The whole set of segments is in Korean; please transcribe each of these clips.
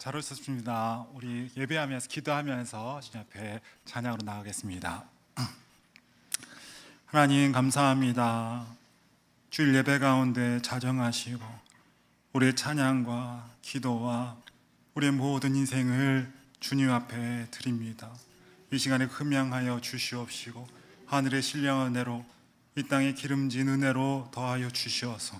잘 오셨습니다. 우리 예배하면서 기도하면서 주님 앞에 찬양으로 나가겠습니다. 하나님 감사합니다. 주일 예배 가운데 자정하시고 우리의 찬양과 기도와 우리의 모든 인생을 주님 앞에 드립니다. 이 시간에 흠양하여 주시옵시고 하늘의 신령한 은혜로 이 땅의 기름진 은혜로 더하여 주시어서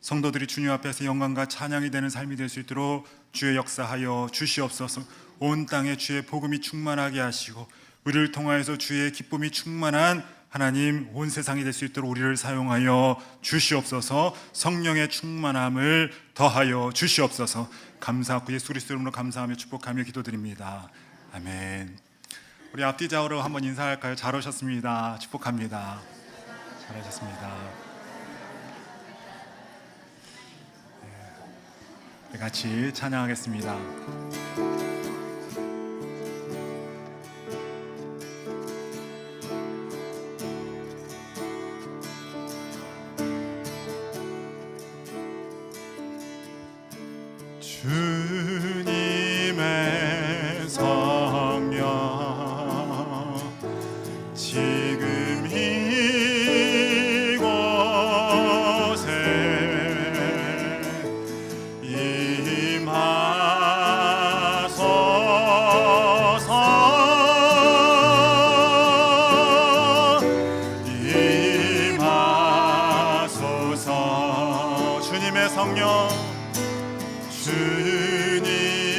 성도들이 주님 앞에서 영광과 찬양이 되는 삶이 될 수 있도록 주의 역사하여 주시옵소서. 온 땅에 주의 복음이 충만하게 하시고 우리를 통하여서 주의 기쁨이 충만한 하나님 온 세상이 될 수 있도록 우리를 사용하여 주시옵소서. 성령의 충만함을 더하여 주시옵소서. 감사하고 예수 그리스도 이름으로 감사하며 축복하며 기도드립니다. 아멘. 우리 앞뒤 좌우로 한번 인사할까요? 잘 오셨습니다. 축복합니다. 잘 오셨습니다. 같이 찬양하겠습니다. 주님의 성령 지금 이곳에 임하소서. 주님의 성령 지금 이곳에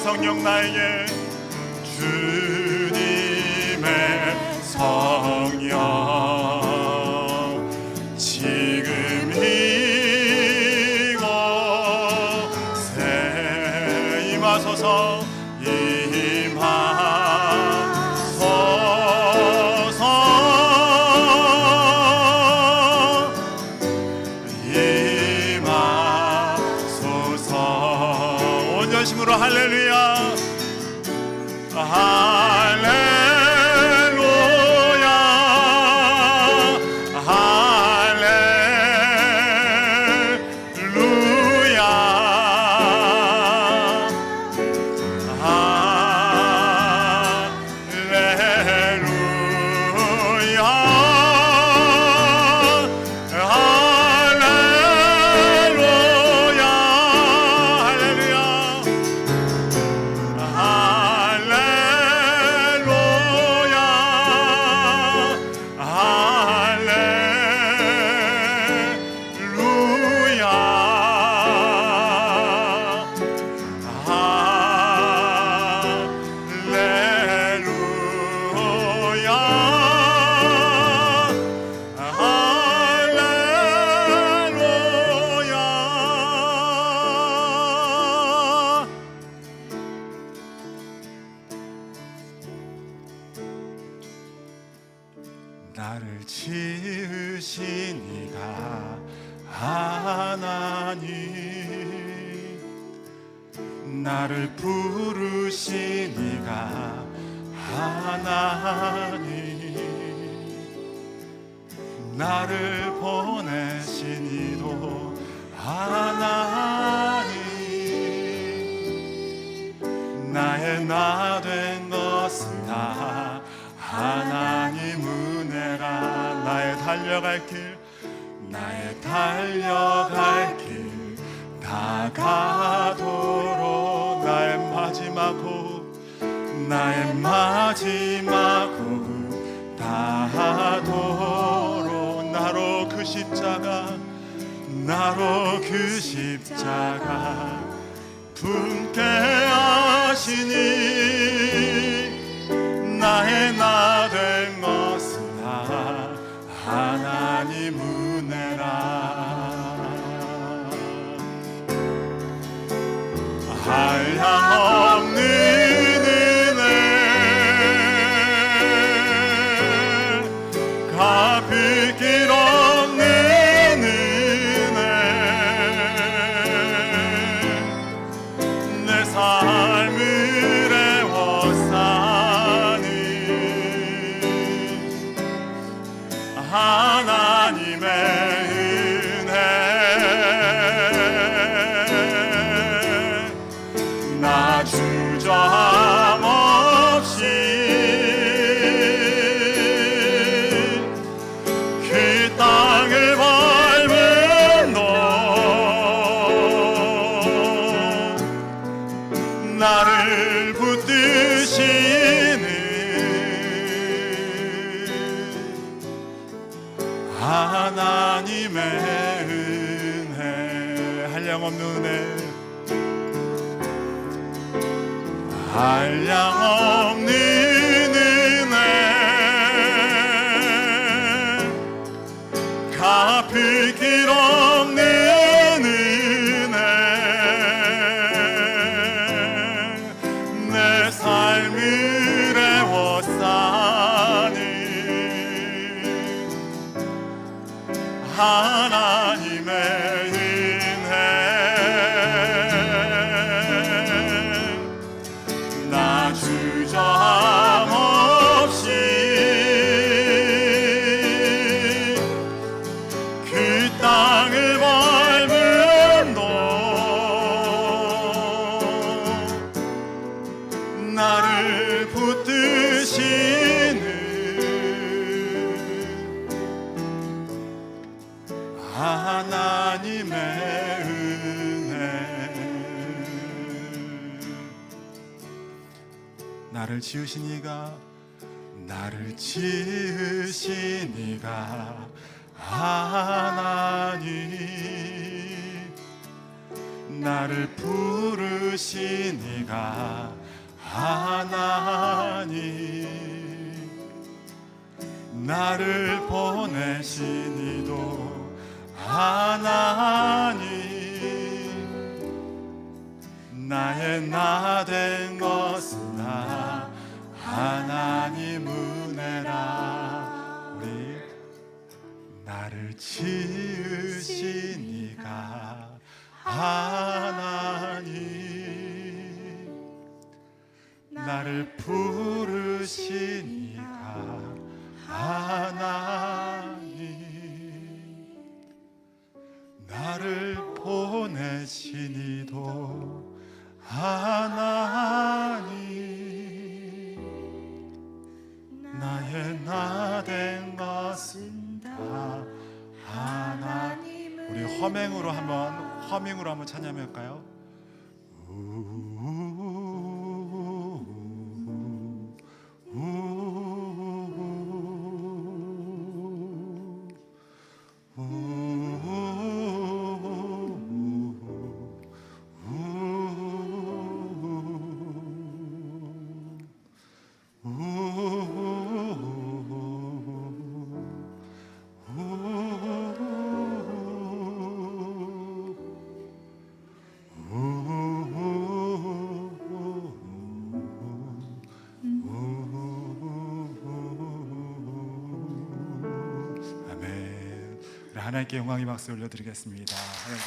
성령 나에게 주님의 성령 지금 이곳에 임하소서. 심으로 할렐루야 할렐루야 할렐루야 할렐루야 나를 지으신 이가 하나님, 나를 부르신 이가 하나님, 나를 보내신 이도 하나님, 나의 나 된 것은 다 하나님 은혜라. 나의 달려갈 길, 나의 달려갈 길 다가도록, 나의 마지막 호흡, 나의 마지막 호흡 다하도록, 나로 그 십자가, 나로 그 십자가 품게 하시니, 나의 나 된 것은 다 하나님 은혜라. 한량없는 은혜, 갚을 길 없는 은혜, 내 삶을 애워싸니 하나님의 은혜, 나 주저함 없이 그 땅을 밟은 너, 나를 붙드시는 하나님의 은혜, 한량없는 은혜, 한량없는 은혜, 갚을 길 없는 은혜, 내 삶을 애워싸니 하나님의 은혜, 나 주저함 없이 그 땅을 밟은 너, 나를 붙드시는 하나님의 은혜, 나를 지으신 이가, 나를 지으신 이가 하나님, 나를 부르신 이가 하나님, 나를 보내신 이도 하나님, 나의 나 된 것은 다 하나님 은혜라. 우리 나를 지으신 이가 하나님, 나를 부르신 이가 하나님, 나를 보내신 이도 하나님, 나의 나 된 것은 다 하나님. 우리 허밍으로 한번 찬양할까요? 하나님께 영광의 박수 올려드리겠습니다. 할렐루야.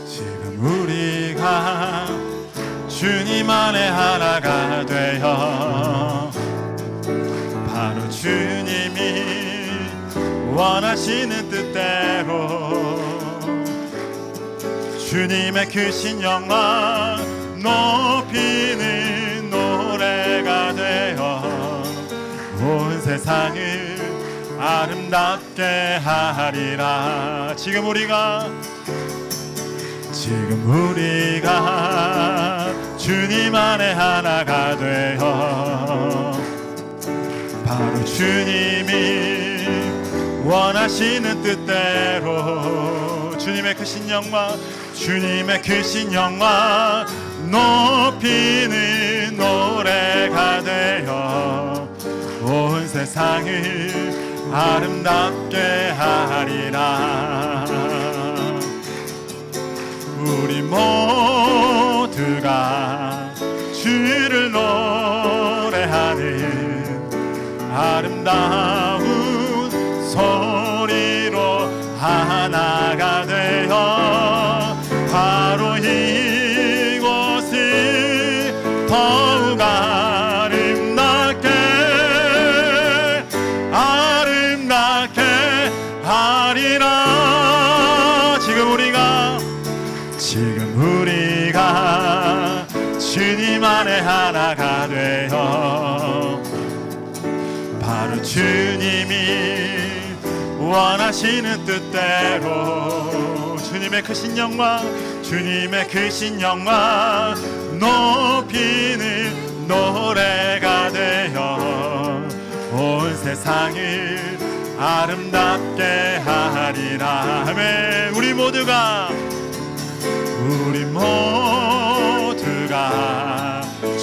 지금 우리가 주님 안에 하나가 되어 바로 주님이 원하시는 뜻대로 주님의 크신 영광 높이는 노래가 되어 온 세상을 아름답게 하리라. 지금 우리가 주님 안에 하나가 되어 바로 주님이 원하시는 뜻대로 주님의 크신 영광 높이는 노래가 되어 온 세상을 아름답게 하리라. 우리 모두가 주를 노래하는 아름다운 소리로 하나가 되어 바로 이곳을 더욱 아름답게 하리라. 지금 우리가 주님 안에 하나가 되어 바로 주님이 원하시는 뜻대로 주님의 크신 영광 높이는 노래가 되어 온 세상을 아름답게 하리라. 아멘. 우리 모두가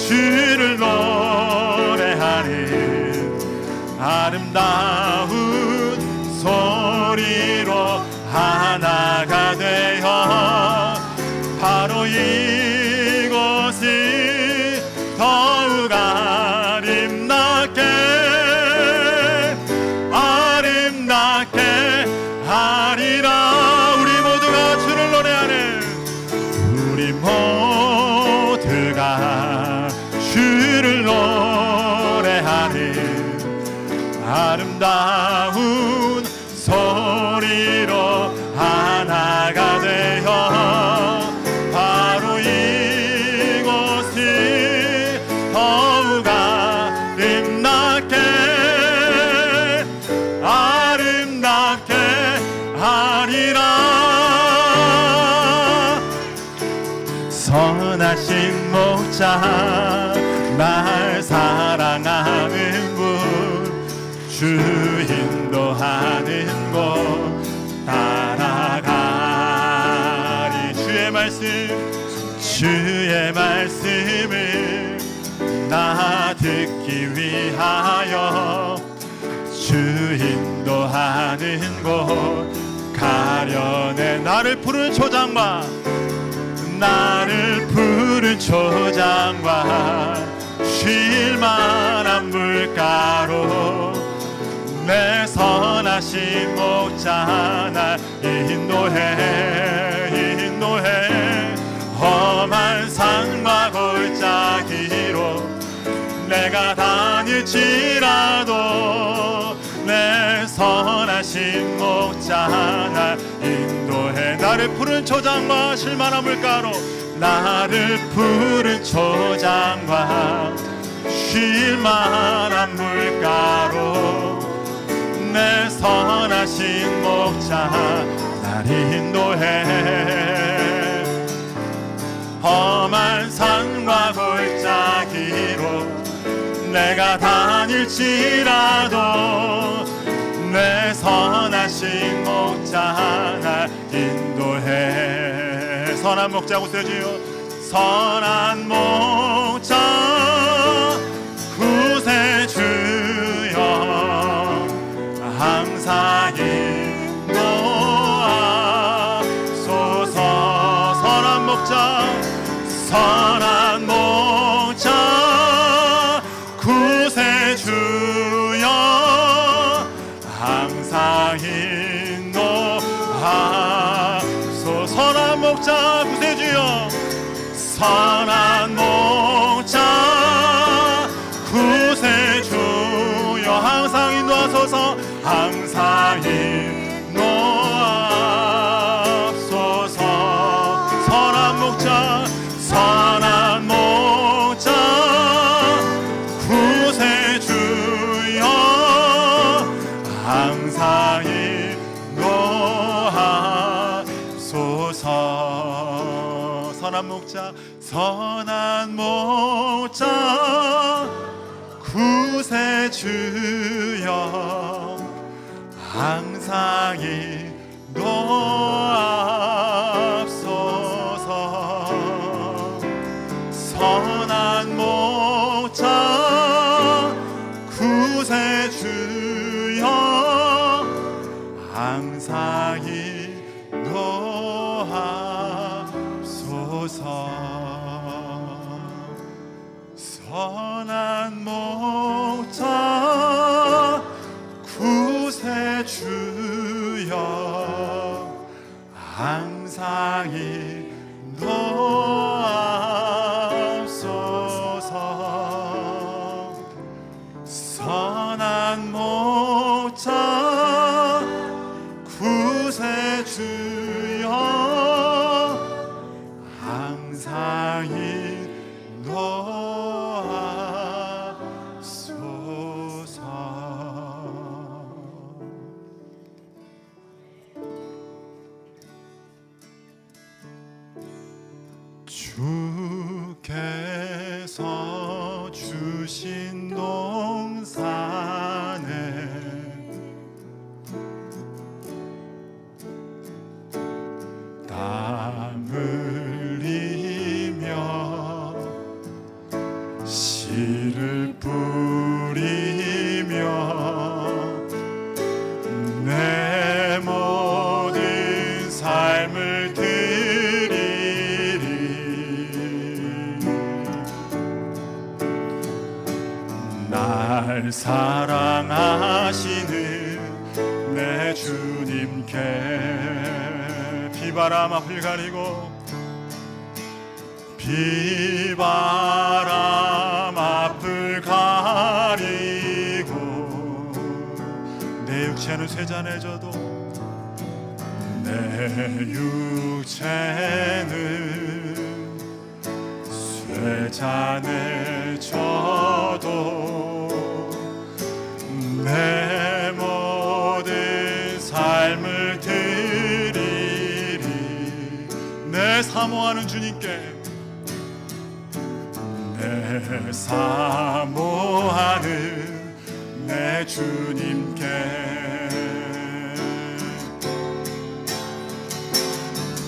주를 노래하는 아름다운 소리로 하나가 되어 바로 이곳을 더욱 아름답게 하리라. 우리 모두가 주를 노래하는 아름다운 소리로 하나가 되어 바로 이곳을 더욱 아름답게 하리라. 선하신 목자 날 사랑하는 분 주 인도하는 곳 따라가리. 주의 말씀을 나 듣기 위하여 주 인도하는 곳 가려내. 나를 푸른 초장과 쉴만한 물가로 내 선하신 목자 날 인도해 험한 산과 골짜기로 내가 다닐지라도 내 선하신 목자 날 인도해. 나를 푸른 초장과 쉴만한 물가로 나를 푸른 초장과 쉴만한 물가로 내 선하신 목자 날 인도해 험한 산과 골짜기로 내가 다닐지라도 내 선하신 목자 날 인도해. 선한 목자 구세주여, 선한 목자 구세주여, 항상 인도하소서. 선한 목자 목자 구세주여, 선한 목자 구세주여, 항상 인도하소서, 항상 인도하소서. 선한 목자, 선한 목자 구세주여, 항상 인도하소서. 선한 목자, 선한 목자 구세주여, 항상 인도하소서. 선한 목자 구세주여, 항상 인도하소서. 선한 목자 구세주여, 항상 인도하소서. 선한 목자 구세주여, 항상 인도하소서. 주께서 주신 동산에 땀 흘리며 씨를 뿌리며 내 모든 삶을 드리리. 날 사랑하시는 내 주님께 비바람 앞을 가리고, 비바람 앞을 가리고, 내 육체는 쇠잔해져도, 내 육체는 쇠잔해져도 내 모든 삶을 드리리. 내 사모하는 주님께, 내 사모하는 내 주님께,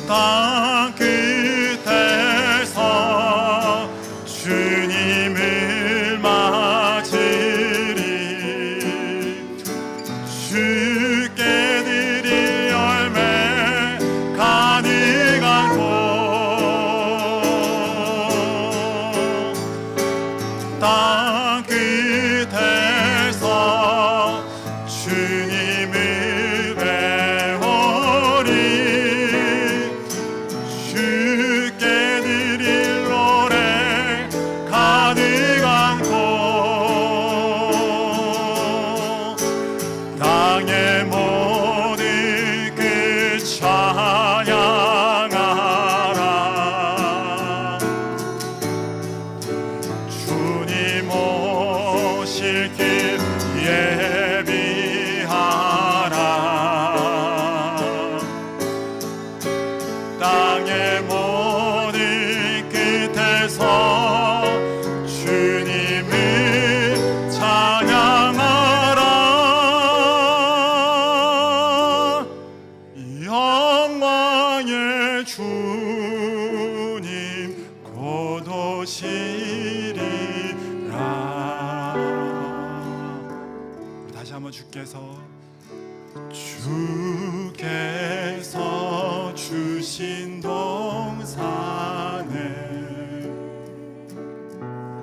땅 끝에서 주님을 맞으리. 주께 드릴 열매 가득한 곳, 땅 끝에서 주님을 배우리. 주께 드릴 노래 가득한 곳, 땅의 모든 끝 찬양하라. 주님 오실 길 예비하라. 땅의 모든 끝에서 주님을 찬양하라. 영광의 주님 곧 오시리라. 다시 한번 주께서 주신 동산에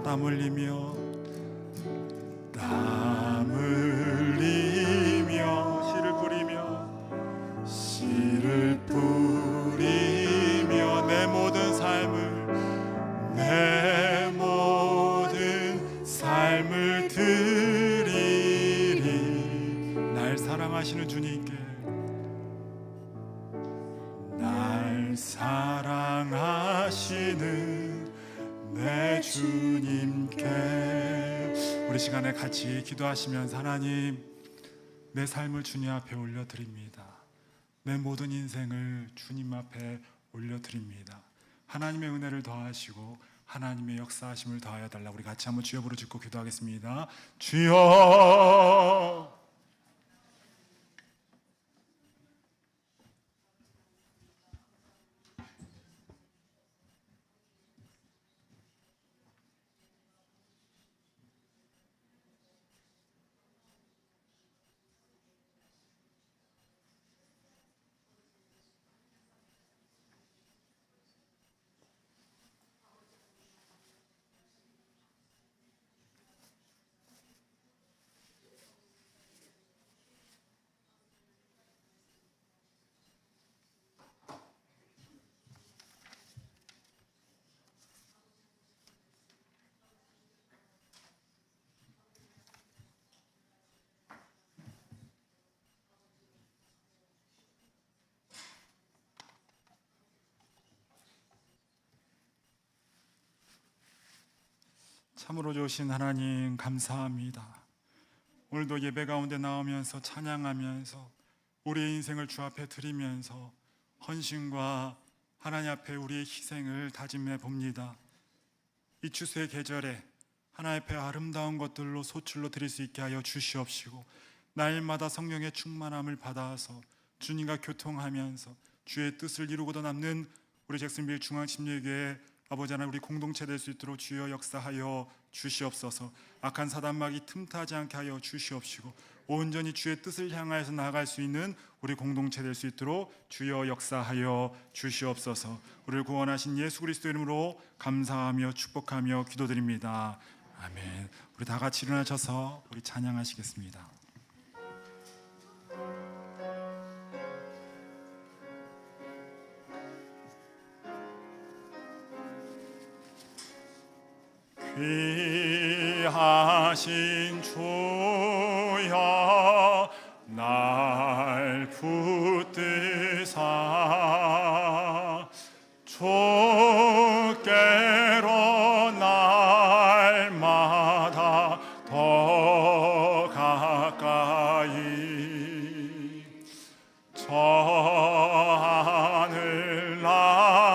땀 흘리며 씨를 뿌리며 사랑하시는 내 주님께. 우리 시간에 같이 기도하시면서 하나님, 내 삶을 주님 앞에 올려드립니다. 내 모든 인생을 주님 앞에 올려드립니다. 하나님의 은혜를 더하시고 하나님의 역사하심을 더하여 달라고 우리 같이 한번 주여 부르짖고 기도하겠습니다. 주여. 참으로 좋으신 하나님 감사합니다. 오늘도 예배 가운데 나오면서 찬양하면서 우리의 인생을 주 앞에 드리면서 헌신과 하나님 앞에 우리의 희생을 다짐해 봅니다. 이 추수의 계절에 하나님 앞에 아름다운 것들로 소출로 드릴 수 있게 하여 주시옵시고, 날마다 성령의 충만함을 받아서 주님과 교통하면서 주의 뜻을 이루고도 남는 우리 잭슨빌 중앙침례교회 아버지 하나님, 우리 공동체 될 수 있도록 주여 역사하여 주시옵소서. 악한 사단막이 틈타지 않게 하여 주시옵시고, 온전히 주의 뜻을 향하여서 나아갈 수 있는 우리 공동체 될 수 있도록 주여 역사하여 주시옵소서. 우리를 구원하신 예수 그리스도 이름으로 감사하며 축복하며 기도드립니다. 아멘. 우리 다 같이 일어나셔서 우리 찬양하시겠습니다. 귀하신 주여 날 붙드사 주께로 날마다 더 가까이 저 하늘 나라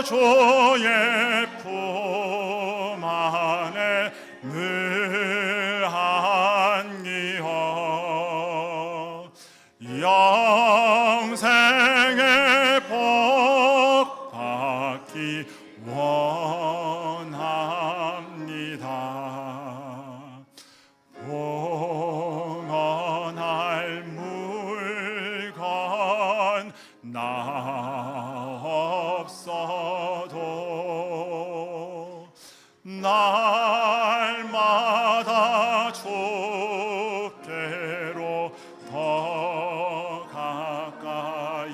주의 품 안에 늘 안기어 영생의 복 받기 원합니다. 봉헌할 물건 나 없어도 날마다 주께로 더 가까이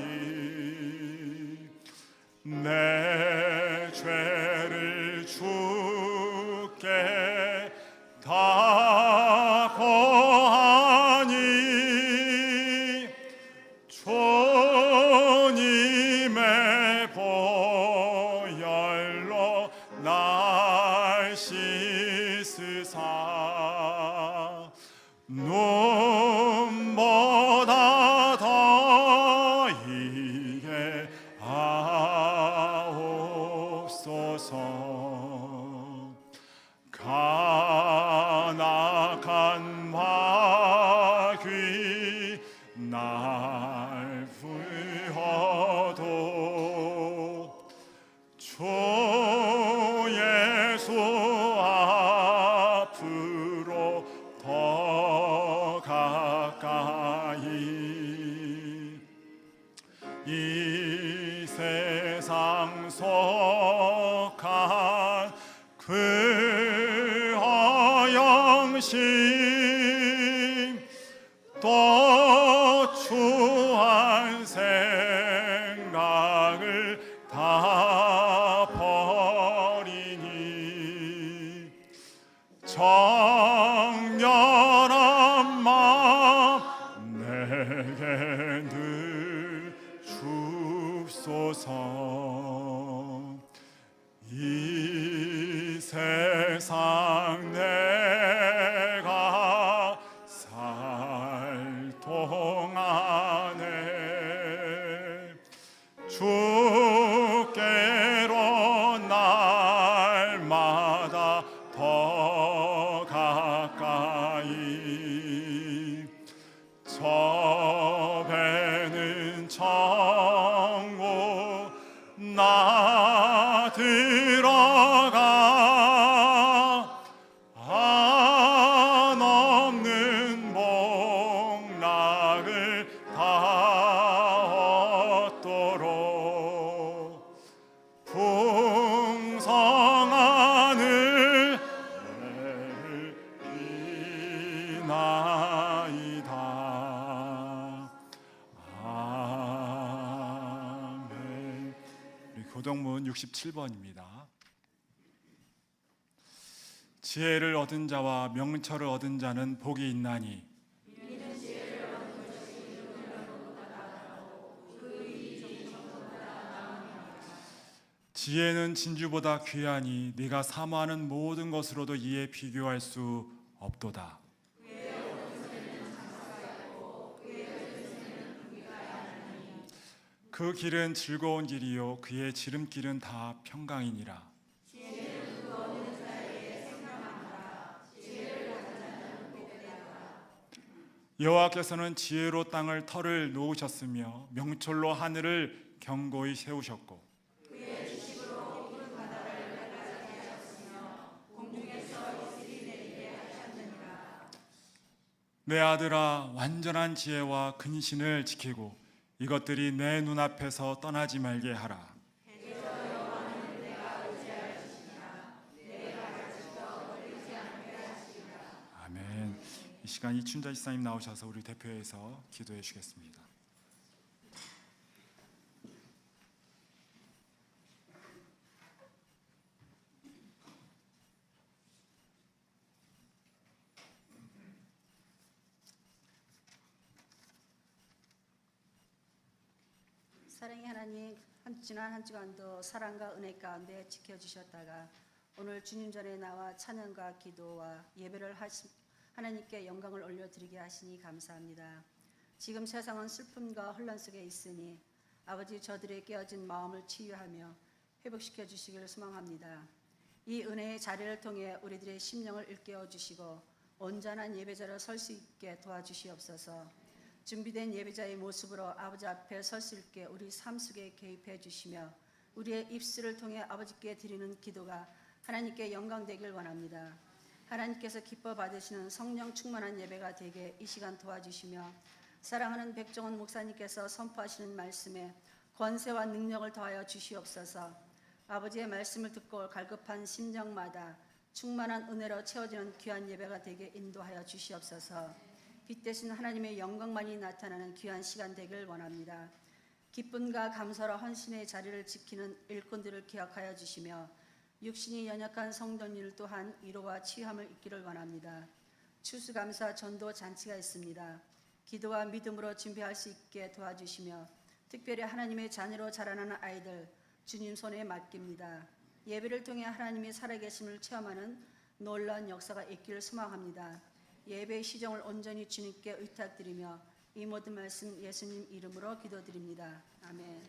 내 죄를 주께 다 고하니 주님의 보혈로 날 씻으사 눈보다 더 이게 하옵소서. 간악한 마귀 날 부여도 주 예수 앞으로 더 가까이 이 세상 속한 그 허영심 또 추한 생각을 다 버리니 저 세상 내가 살 동안에 주께로 날마다 더 가까이 저 배는 천국 나 들어가 안 없는 복락을 다 얻도록 풍성한 은혜를 비나이다. 아멘. 우리 교동문 67번입니다. 지혜를 얻은 자와 명철을 얻은 자는 복이 있나니 지혜는 진주보다 귀하니 네가 사모하는 모든 것으로도 이에 비교할 수 없도다. 그 길은 즐거운 길이요 그의 지름길은 다 평강이니라. 여호와께서는 지혜로 땅을 털을 놓으셨으며 명철로 하늘을 견고히 세우셨고 내 아들아 완전한 지혜와 근신을 지키고 이것들이 내 눈앞에서 떠나지 말게 하라. 아멘. 이 시간 이춘자 지사님 나오셔서 우리 대표해서 기도해 주겠습니다. 사랑의 하나님, 지난 한 주간도 사랑과 은혜 가운데 지켜주셨다가 오늘 주님 전에 나와 찬양과 기도와 예배를 하나님께 영광을 올려드리게 하시니 감사합니다. 지금 세상은 슬픔과 혼란 속에 있으니 아버지 저들의 깨어진 마음을 치유하며 회복시켜 주시기를 소망합니다. 이 은혜의 자리를 통해 우리들의 심령을 일깨워 주시고 온전한 예배자로 설 수 있게 도와주시옵소서. 준비된 예배자의 모습으로 아버지 앞에 설 수 있게 우리 삶 속에 개입해 주시며 우리의 입술을 통해 아버지께 드리는 기도가 하나님께 영광되길 원합니다. 하나님께서 기뻐 받으시는 성령 충만한 예배가 되게 이 시간 도와주시며 사랑하는 백종원 목사님께서 선포하시는 말씀에 권세와 능력을 더하여 주시옵소서. 아버지의 말씀을 듣고 갈급한 심령마다 충만한 은혜로 채워지는 귀한 예배가 되게 인도하여 주시옵소서. 빛 대신 하나님의 영광만이 나타나는 귀한 시간 되길 원합니다. 기쁨과 감사로 헌신의 자리를 지키는 일꾼들을 기억하여 주시며 육신이 연약한 성도님들 또한 위로와 치유함을 입기를 원합니다. 추수감사 전도 잔치가 있습니다. 기도와 믿음으로 준비할 수 있게 도와주시며 특별히 하나님의 자녀로 자라나는 아이들 주님 손에 맡깁니다. 예배를 통해 하나님의 살아계심을 체험하는 놀라운 역사가 있기를 소망합니다. 예배의 시정을 온전히 주님께 의탁드리며 이 모든 말씀 예수님 이름으로 기도드립니다. 아멘.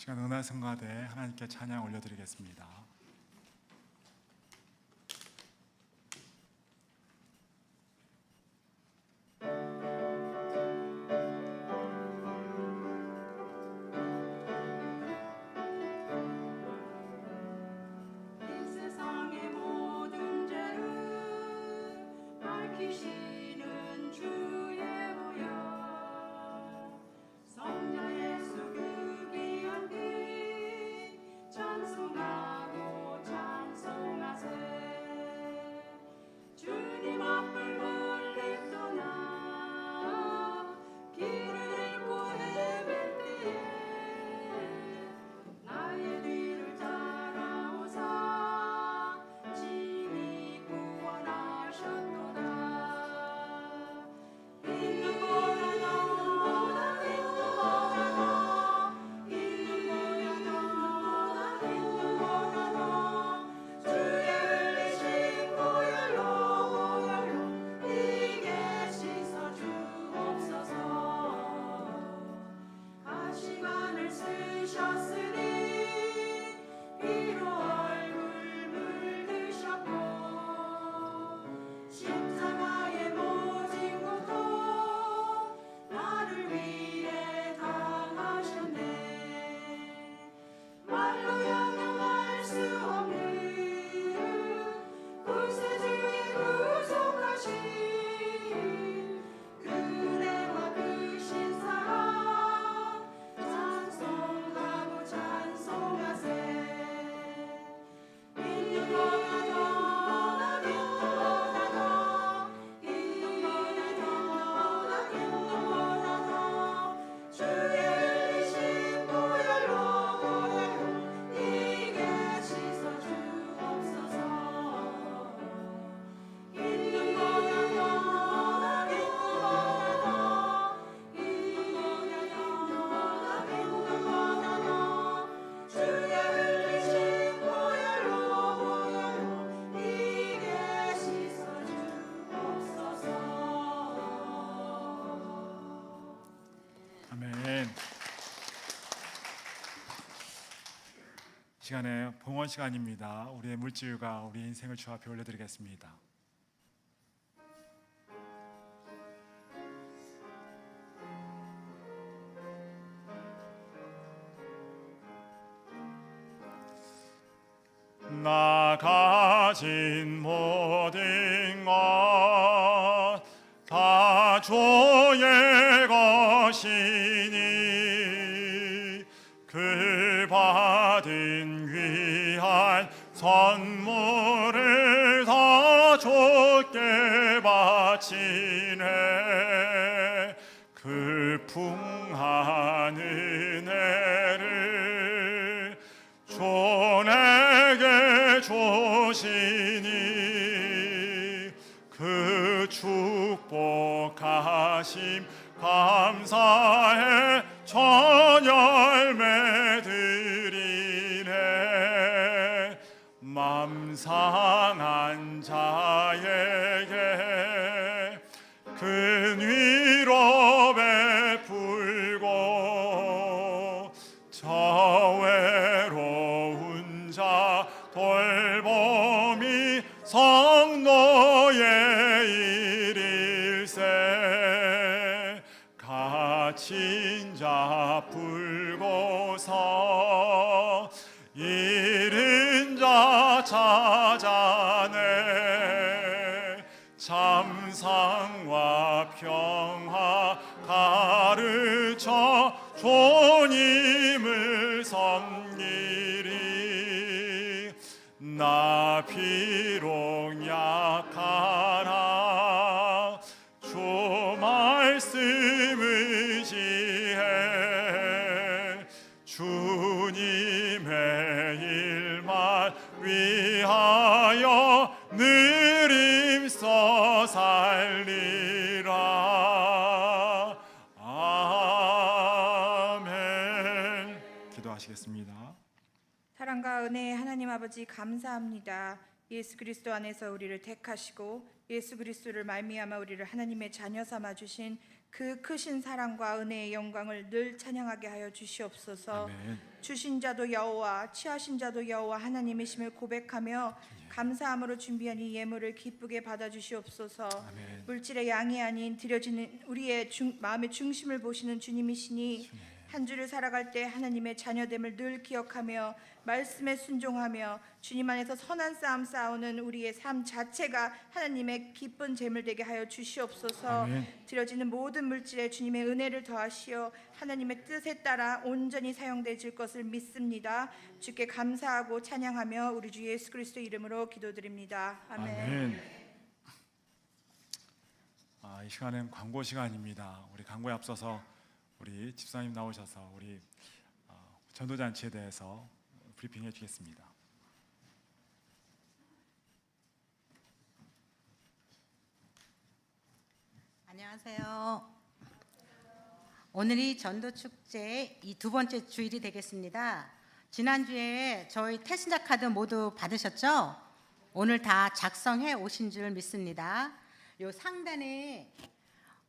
시간 은하성가대 하나님께 찬양 올려드리겠습니다. 성자 예수 그 귀한 길 찬송하고 시간에 봉헌 시간입니다. 우리의 물질과 우리의 인생을 주 앞에 올려드리겠습니다. 나 가진 모든 것 다 주의 것이니 그 받은 귀한 선물을 다 주께 바치네. 그 풍한 은혜를 주 내게 주시니 그 축복하심 감사해 전열매 드리네. 맘상한 자에게 큰 위로 베풀고 저 외로운 자 돌봄이 성도의 일일세. 갇힌 자 풀고서 잃은 자 찾아내. 참상과 평화 가르쳐 주님을 섬기리. 나 비록 약하나 주 말씀 의지해. 주님의 일만 위하여 늘 힘써 살리라. 아멘. 기도하시겠습니다. 사랑과 은혜의 하나님 아버지 감사합니다. 예수 그리스도 안에서 우리를 택하시고 예수 그리스도를 말미암아 우리를 하나님의 자녀 삼아 주신 그 크신 사랑과 은혜의 영광을 늘 찬양하게 하여 주시옵소서. 아멘. 주신 자도 여호와 취하신 자도 여호와 하나님이심을 고백하며 감사함으로 준비한 이 예물을 기쁘게 받아 주시옵소서. 아멘. 물질의 양이 아닌 드려지는 우리의 마음의 중심을 보시는 주님이시니 한 주를 살아갈 때 하나님의 자녀됨을 늘 기억하며 말씀에 순종하며 주님 안에서 선한 싸움 싸우는 우리의 삶 자체가 하나님의 기쁜 제물 되게 하여 주시옵소서. 아멘. 드려지는 모든 물질에 주님의 은혜를 더하시어 하나님의 뜻에 따라 온전히 사용되질 것을 믿습니다. 주께 감사하고 찬양하며 우리 주 예수 그리스도 이름으로 기도드립니다. 아멘. 아멘. 이 시간은 광고 시간입니다. 우리 광고에 앞서서 우리 집사님 나오셔서 우리 전도잔치에 대해서 브리핑해 주겠습니다. 안녕하세요. 오늘이 전도축제 이 두 번째 주일이 되겠습니다. 지난주에 저희 태신자 카드 모두 받으셨죠? 오늘 다 작성해 오신 줄 믿습니다. 요 상단에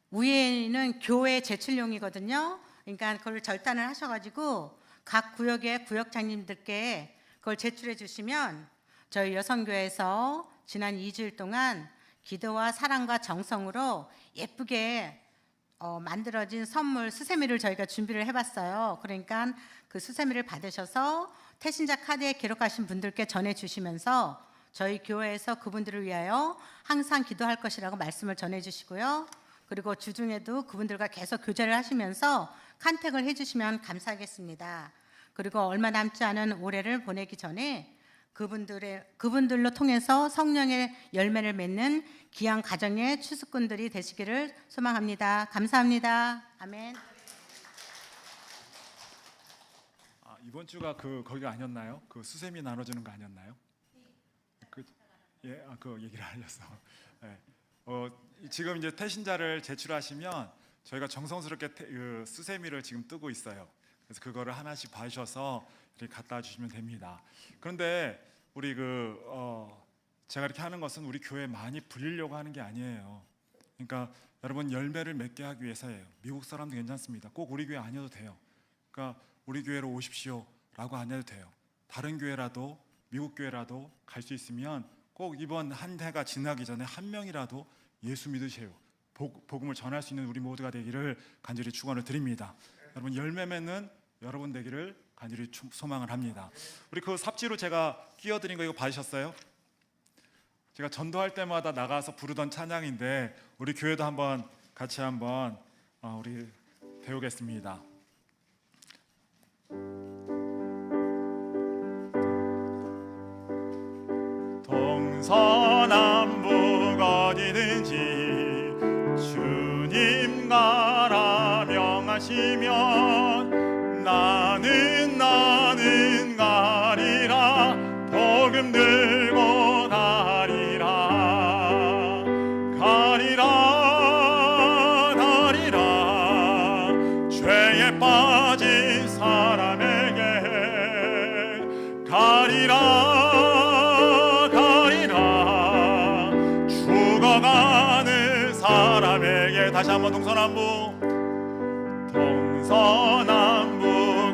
위에는 교회 제출용이거든요. 그러니까 그걸 절단을 하셔가지고 각 구역의 구역장님들께 그걸 제출해 주시면 저희 여성교회에서 지난 2주일 동안 기도와 사랑과 정성으로 예쁘게 만들어진 선물 수세미를 저희가 준비를 해봤어요. 그러니까 그 수세미를 받으셔서 태신자 카드에 기록하신 분들께 전해주시면서 저희 교회에서 그분들을 위하여 항상 기도할 것이라고 말씀을 전해주시고요. 그리고 주중에도 그분들과 계속 교제를 하시면서 컨택을 해주시면 감사하겠습니다. 그리고 얼마 남지 않은 올해를 보내기 전에 그분들로 통해서 성령의 열매를 맺는 귀한 가정의 추수꾼들이 되시기를 소망합니다. 감사합니다. 아멘. 이번 주가 거기가 아니었나요? 그 수세미 나눠주는 거 아니었나요? 그 얘기를 알려서. 네. 지금 이제 태신자를 제출하시면 저희가 정성스럽게 수세미를 지금 뜨고 있어요. 그래서 그거를 하나씩 봐주셔서 이렇게 갖다 주시면 됩니다. 그런데 우리 제가 이렇게 하는 것은 우리 교회 많이 불리려고 하는 게 아니에요. 그러니까 여러분 열매를 맺게 하기 위해서예요. 미국 사람도 괜찮습니다. 꼭 우리 교회 아니어도 돼요. 그러니까 우리 교회로 오십시오라고 안 해도 돼요. 다른 교회라도 미국 교회라도 갈 수 있으면 꼭 이번 한 해가 지나기 전에 한 명이라도 예수 믿으세요. 복음을 전할 수 있는 우리 모두가 되기를 간절히 축원을 드립니다. 여러분 열매 맺는 여러분 되기를 간절히 소망을 합니다. 우리 그 삽지로 제가 끼워드린 거 이거 받으셨어요? 제가 전도할 때마다 나가서 부르던 찬양인데 우리 교회도 한번 같이 한번 우리 배우겠습니다. 동서남북 어디든지 주님 가라 명하시면 나는 가리라 복음 들고 가리라 죄에 빠진 사람에게 가리라 죽어가는 사람에게 다시 한번 동서남북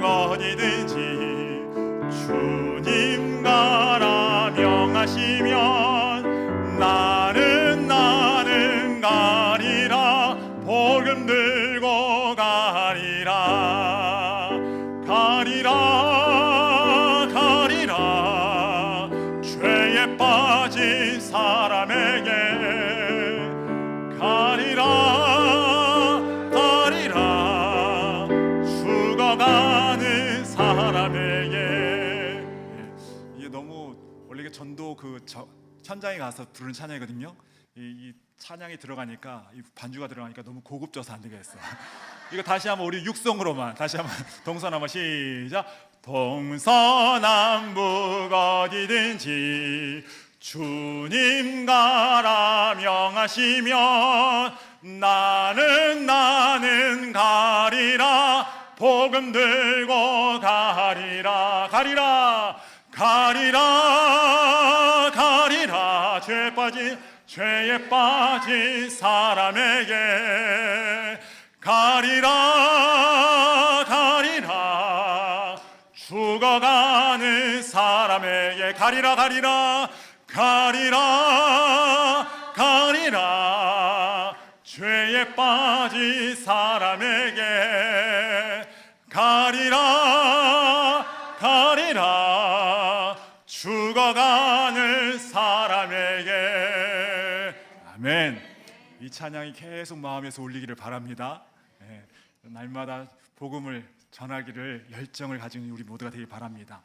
어디든지 주님 가라 명하시면 나는 가리라 복음 들고 가리라 죄에 빠진 사람에게 가리라 죽어가는 사람에게. 이게 너무 원래 이게 전도 현장에 가서 부르는 찬양이거든요. 이 찬양이 들어가니까 이 반주가 들어가니까 너무 고급져서 안 되겠어요. 이거 다시 한번 우리 육성으로만 다시 한번 동서남북 시작. 동서남북 어디든지 주님 가라 명하시면 나는 가리라 복음 들고 가리라 죄에 빠진 사람에게 가리라 죽어가는 사람에게 가리라 죄에 빠진 사람에게 가리라 죽어가는 사람에게. 아멘. 이 찬양이 계속 마음에서 울리기를 바랍니다. 날마다 복음을 전하기를 열정을 가진 우리 모두가 되길 바랍니다.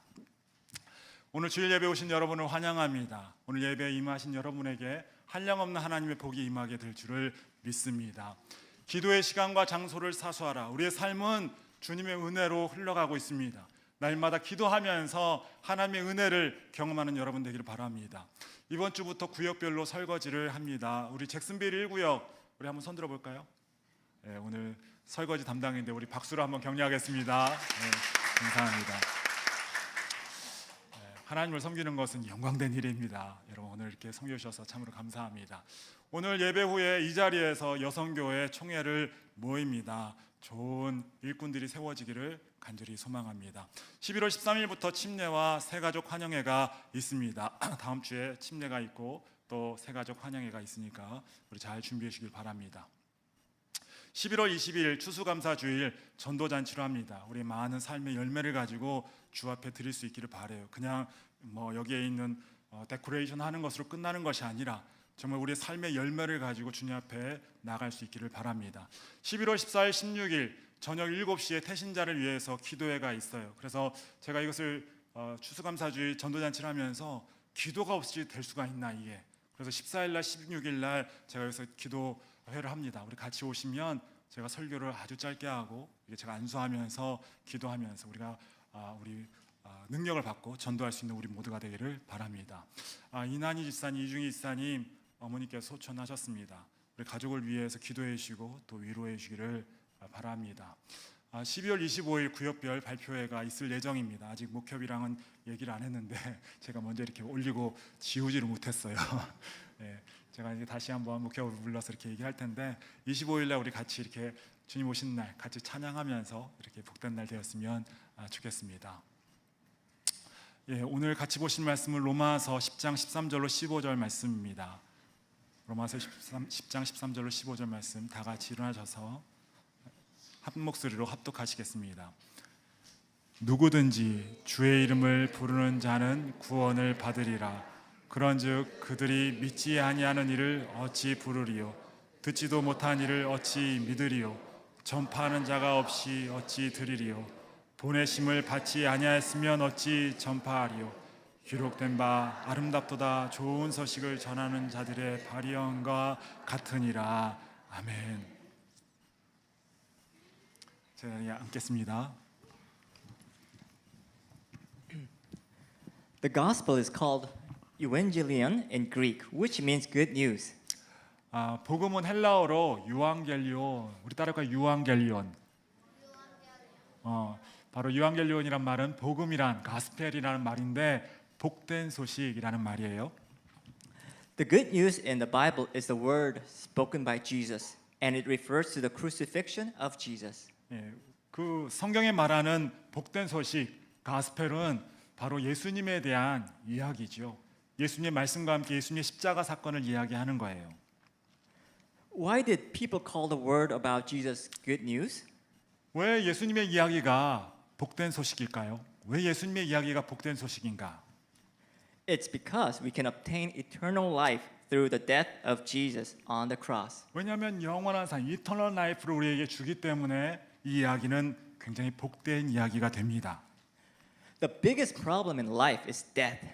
오늘 주일 예배 오신 여러분을 환영합니다. 오늘 예배에 임하신 여러분에게 한량없는 하나님의 복이 임하게 될 줄을 믿습니다. 기도의 시간과 장소를 사수하라. 우리의 삶은 주님의 은혜로 흘러가고 있습니다. 날마다 기도하면서 하나님의 은혜를 경험하는 여러분 되기를 바랍니다. 이번 주부터 구역별로 설거지를 합니다. 우리 잭슨빌 1구역 우리 한번 손 들어볼까요? 오늘 설거지 담당인데 우리 박수로 한번 격려하겠습니다. 감사합니다. 하나님을 섬기는 것은 영광된 일입니다. 여러분 오늘 이렇게 섬겨 주셔서 참으로 감사합니다. 오늘 예배 후에 이 자리에서 여성교회 총회를 모입니다. 좋은 일꾼들이 세워지기를 간절히 소망합니다. 11월 13일부터 침례와 새가족 환영회가 있습니다. 다음 주에 침례가 있고 또 새가족 환영회가 있으니까 우리 잘 준비해 주길 바랍니다. 11월 20일 추수감사주일 전도잔치로 합니다. 우리 많은 삶의 열매를 가지고 주 앞에 드릴 수 있기를 바라요. 그냥 여기에 있는 데코레이션 하는 것으로 끝나는 것이 아니라 정말 우리의 삶의 열매를 가지고 주님 앞에 나갈 수 있기를 바랍니다. 11월 14일, 16일 저녁 7시에 태신자를 위해서 기도회가 있어요. 그래서 제가 이것을 추수감사주일 전도잔치를 하면서 기도가 없이 될 수가 있나 이게. 그래서 14일 날, 16일 날 제가 여기서 기도회를 합니다. 우리 같이 오시면 제가 설교를 아주 짧게 하고 제가 안수하면서 기도하면서 우리가 능력을 받고 전도할 수 있는 우리 모두가 되기를 바랍니다. 이난희 집사님, 이중희 집사님 어머니께서 소천하셨습니다. 우리 가족을 위해서 기도해 주시고 또 위로해 주시기를 바랍니다. 12월 25일 구역별 발표회가 있을 예정입니다. 아직 목협이랑은 얘기를 안 했는데 제가 먼저 이렇게 올리고 지우지를 못했어요. 제가 이제 다시 한번 목협을 불러서 이렇게 얘기할 텐데 25일 날 우리 같이 이렇게 주님 오신 날 같이 찬양하면서 이렇게 복된 날 되었으면 좋겠습니다. 예, 오늘 같이 보실 말씀은 로마서 10장 13절로 15절 말씀입니다. 로마서 10장 13절로 15절 말씀 다 같이 일어나셔서 한 목소리로 합독하시겠습니다. 누구든지 주의 이름을 부르는 자는 구원을 받으리라. 그런즉 그들이 믿지 아니하는 이를 어찌 부르리요? 듣지도 못한 이를 어찌 믿으리요? 전파하는 자가 없이 어찌 들으리요? 보내심을 받지 아니하였으면 어찌 전파하리요? 기록된 바 아름답도다 좋은 소식을 전하는 자들의 발의형과 같으니라. 아멘. 제가 앉겠습니다. The gospel is called Evangelion in Greek, which means good news. 복음은 헬라어로 유앙겔리온, 우리 따라가 유앙겔리온. 바로 유앙겔리온이란 말은 복음이란 가스펠이라는 말인데 복된 소식이라는 말이에요. The good news in the Bible is the word spoken by Jesus, and it refers to the crucifixion of Jesus. 예, 그 성경에 말하는 복된 소식, 가스펠은 바로 예수님에 대한 이야기죠. 예수님의 말씀과 함께 예수님의 십자가 사건을 이야기하는 거예요. Why did people call the word about Jesus good news? 왜 예수님의 이야기가 복된 소식일까요? 왜 예수님의 이야기가 복된 소식인가? It's because we can obtain eternal life through the death of Jesus on the cross. 왜냐하면 영원한 삶, 이터널 라이프를 우리에게 주기 때문에 이 이야기는 굉장히 복된 이야기가 됩니다. The biggest problem in life is death,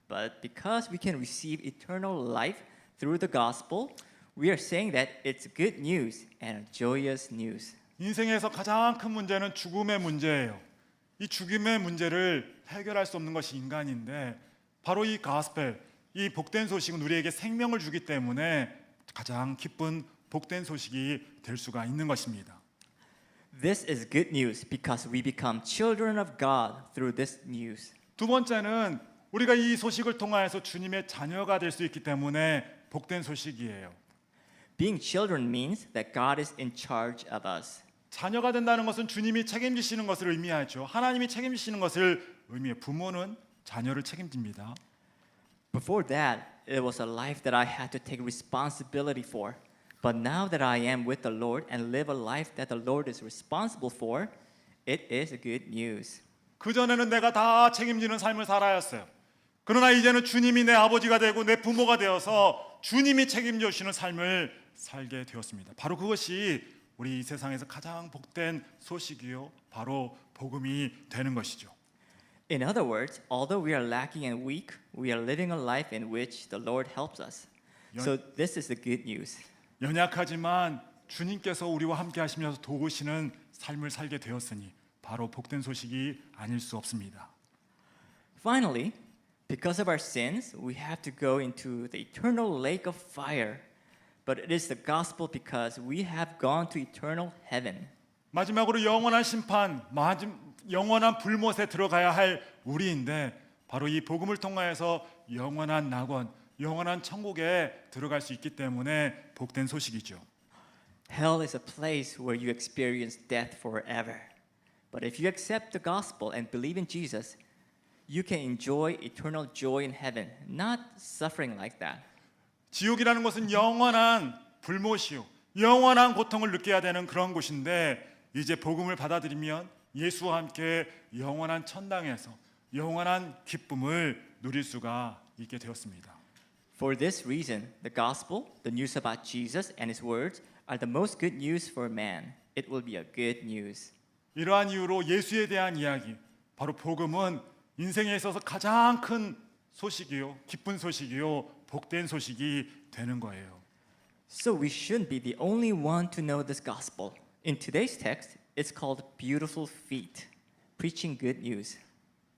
but because we can receive eternal life through the gospel, we are saying that it's good news and joyous news. 인생에서 가장 큰 문제는 죽음의 문제예요. 이 죽음의 문제를 해결할 수 없는 것이 인간인데 바로 이 가스펠, 이 복된 소식은 우리에게 생명을 주기 때문에 가장 기쁜 복된 소식이 될 수가 있는 것입니다. This is good news because we become children of God through this news. 두 번째는 우리가 이 소식을 통하여서 주님의 자녀가 될 수 있기 때문에 복된 소식이에요. Being children means that God is in charge of us. 자녀가 된다는 것은 주님이 책임지시는 것을 의미하죠. 하나님이 책임지시는 것을 의미해요. 부모는 자녀를 책임집니다. Before that, it was a life that I had to take responsibility for. But now that I am with the Lord and live a life that the Lord is responsible for, it is good news. 그전에는 내가 다 책임지는 삶을 살아야 했어요. 그러나 이제는 주님이 내 아버지가 되고 내 부모가 되어서 주님이 책임져 주시는 삶을 살게 되었습니다. 바로 그것이 우리 이 세상에서 가장 복된 소식이요, 바로 복음이 되는 것이죠. In other words, although we are lacking and weak, we are living a life in which the Lord helps us. So this is the good news. 연약하지만 주님께서 우리와 함께 하시면서 도우시는 삶을 살게 되었으니 바로 복된 소식이 아닐 수 없습니다. Finally, because of our sins, we have to go into the eternal lake of fire. But it is the gospel because we have gone to eternal heaven. 마지막으로 영원한 심판, 영원한 불못에 들어가야 할 우리인데 바로 이 복음을 통하여서 영원한 낙원, 영원한 천국에 들어갈 수 있기 때문에 복된 소식이죠. Hell is a place where you experience death forever. But if you accept the gospel and believe in Jesus, you can enjoy eternal joy in heaven, not suffering like that. 지옥이라는 것은 영원한 불못이요, 영원한 고통을 느껴야 되는 그런 곳인데 이제 복음을 받아들이면 예수와 함께 영원한 천당에서 영원한 기쁨을 누릴 수가 있게 되었습니다. For this reason, the gospel, the news about Jesus and his words, are the most good news for man. It will be a good news. 이러한 이유로 예수에 대한 이야기, 바로 복음은 인생에 있어서 가장 큰 소식이요, 기쁜 소식이요, 복된 소식이 되는 거예요. So we shouldn't be the only one to know this gospel. In today's text, it's called beautiful feet, preaching good news.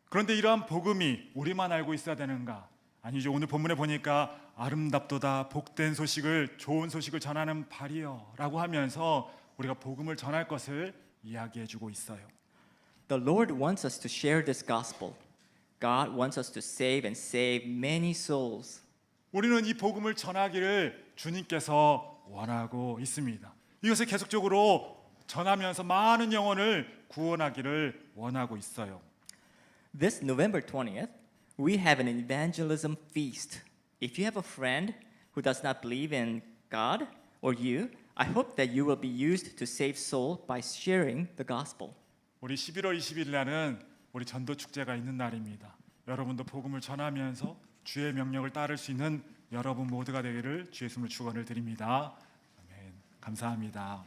그런데 이러한 복음이 우리만 알고 있어야 되는가? 아니죠. 오늘 본문에 보니까 아름답도다 복된 소식을, 좋은 소식을 전하는 발이여라고 하면서 우리가 복음을 전할 것을 이야기해주고 있어요. The Lord wants us to share this gospel. God wants us to save and save many souls. 우리는 이 복음을 전하기를 주님께서 원하고 있습니다. 이것을 계속적으로 전하면서 많은 영혼을 구원하기를 원하고 있어요. This November 20th, we have an evangelism feast. If you have a friend who does not believe in God or you, I hope that you will be used to save soul by sharing the gospel. 우리 11월 20일 날은 우리 전도 축제가 있는 날입니다. 여러분도 복음을 전하면서 주의 명령을 따를 수 있는 여러분 모두가 되기를 주의 이름으로 축원을 드립니다. 아멘. 감사합니다.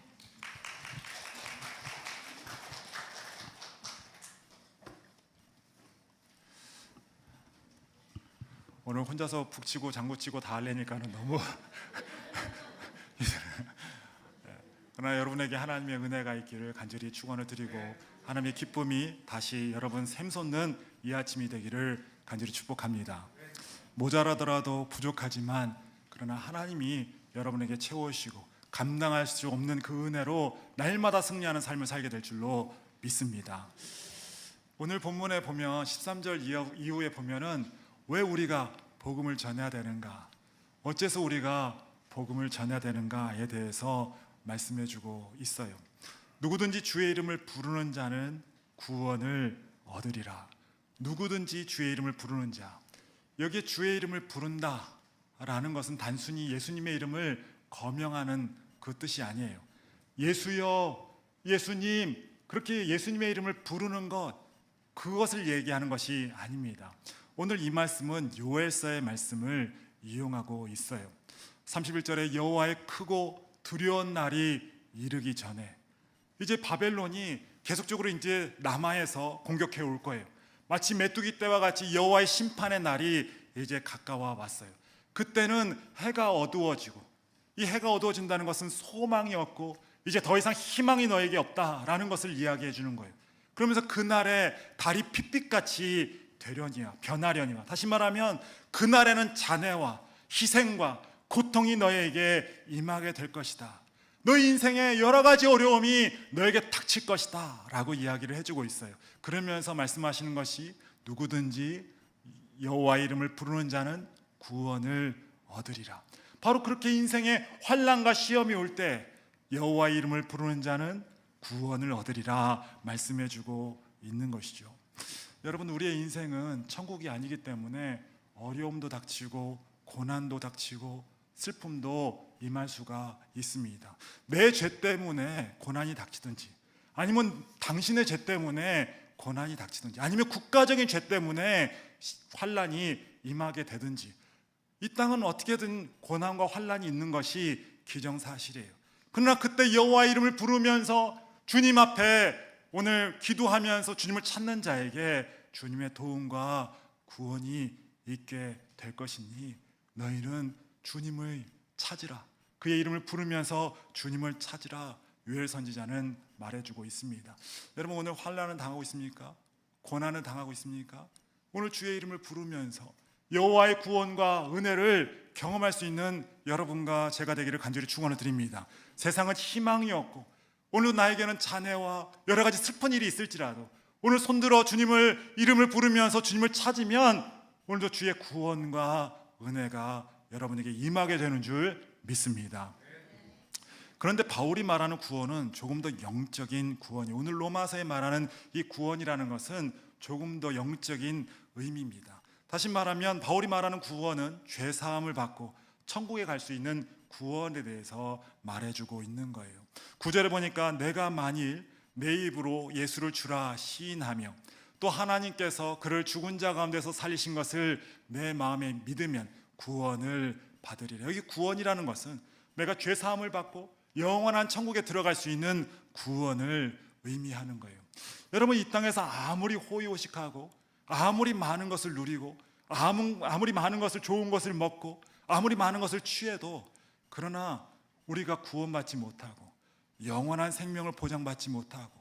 오늘 혼자서 북치고 장구치고 다 할래니까는 너무 그러나 여러분에게 하나님의 은혜가 있기를 간절히 축원을 드리고 하나님의 기쁨이 다시 여러분 샘솟는 이 아침이 되기를 간절히 축복합니다. 모자라더라도 부족하지만 그러나 하나님이 여러분에게 채워주시고 감당할 수 없는 그 은혜로 날마다 승리하는 삶을 살게 될 줄로 믿습니다. 오늘 본문에 보면 13절 이후에 보면은 왜 우리가 복음을 전해야 되는가, 어째서 우리가 복음을 전해야 되는가에 대해서 말씀해주고 있어요. 누구든지 주의 이름을 부르는 자는 구원을 얻으리라. 누구든지 주의 이름을 부르는 자, 여기에 주의 이름을 부른다라는 것은 단순히 예수님의 이름을 거명하는 그 뜻이 아니에요. 예수여, 예수님, 그렇게 예수님의 이름을 부르는 것, 그것을 얘기하는 것이 아닙니다. 오늘 이 말씀은 요엘서의 말씀을 이용하고 있어요. 31절에 여호와의 크고 두려운 날이 이르기 전에, 이제 바벨론이 계속적으로 이제 남하에서 공격해 올 거예요. 마치 메뚜기 때와 같이 여호와의 심판의 날이 이제 가까워 왔어요. 그때는 해가 어두워지고, 이 해가 어두워진다는 것은 소망이 없고 이제 더 이상 희망이 너에게 없다라는 것을 이야기해 주는 거예요. 그러면서 그날에 달이 핏빛같이 되려니와 변하려니와, 다시 말하면 그날에는 잔해와 희생과 고통이 너에게 임하게 될 것이다. 너의 인생에 여러 가지 어려움이 너에게 닥칠 것이다 라고 이야기를 해주고 있어요. 그러면서 말씀하시는 것이 누구든지 여호와의 이름을 부르는 자는 구원을 얻으리라. 바로 그렇게 인생에 환난과 시험이 올 때 여호와의 이름을 부르는 자는 구원을 얻으리라 말씀해주고 있는 것이죠. 여러분, 우리의 인생은 천국이 아니기 때문에 어려움도 닥치고 고난도 닥치고 슬픔도 임할 수가 있습니다. 내 죄 때문에 고난이 닥치든지, 아니면 당신의 죄 때문에 고난이 닥치든지, 아니면 국가적인 죄 때문에 환난이 임하게 되든지, 이 땅은 어떻게든 고난과 환난이 있는 것이 기정사실이에요. 그러나 그때 여호와의 이름을 부르면서 주님 앞에 오늘 기도하면서 주님을 찾는 자에게 주님의 도움과 구원이 있게 될 것이니 너희는 주님을 찾으라. 그의 이름을 부르면서 주님을 찾으라. 요엘 선지자는 말해주고 있습니다. 여러분, 오늘 환난은 당하고 있습니까? 고난은 당하고 있습니까? 오늘 주의 이름을 부르면서 여호와의 구원과 은혜를 경험할 수 있는 여러분과 제가 되기를 간절히 축원을 드립니다. 세상은 희망이 없고 오늘 나에게는 잔해와 여러 가지 슬픈 일이 있을지라도 오늘 손들어 주님을 이름을 부르면서 주님을 찾으면 오늘도 주의 구원과 은혜가 여러분에게 임하게 되는 줄 믿습니다. 그런데 바울이 말하는 구원은 조금 더 영적인 구원이, 오늘 로마서에 말하는 이 구원이라는 것은 조금 더 영적인 의미입니다. 다시 말하면 바울이 말하는 구원은 죄 사함을 받고 천국에 갈 수 있는 구원에 대해서 말해주고 있는 거예요. 9절에 보니까 내가 만일 내 입으로 예수를 주라 시인하며 또 하나님께서 그를 죽은 자 가운데서 살리신 것을 내 마음에 믿으면 구원을 받으리라. 여기 구원이라는 것은 내가 죄 사함을 받고 영원한 천국에 들어갈 수 있는 구원을 의미하는 거예요. 여러분, 이 땅에서 아무리 호의호식하고 아무리 많은 것을 누리고 아무리 많은 것을, 좋은 것을 먹고 아무리 많은 것을 취해도, 그러나 우리가 구원받지 못하고 영원한 생명을 보장받지 못하고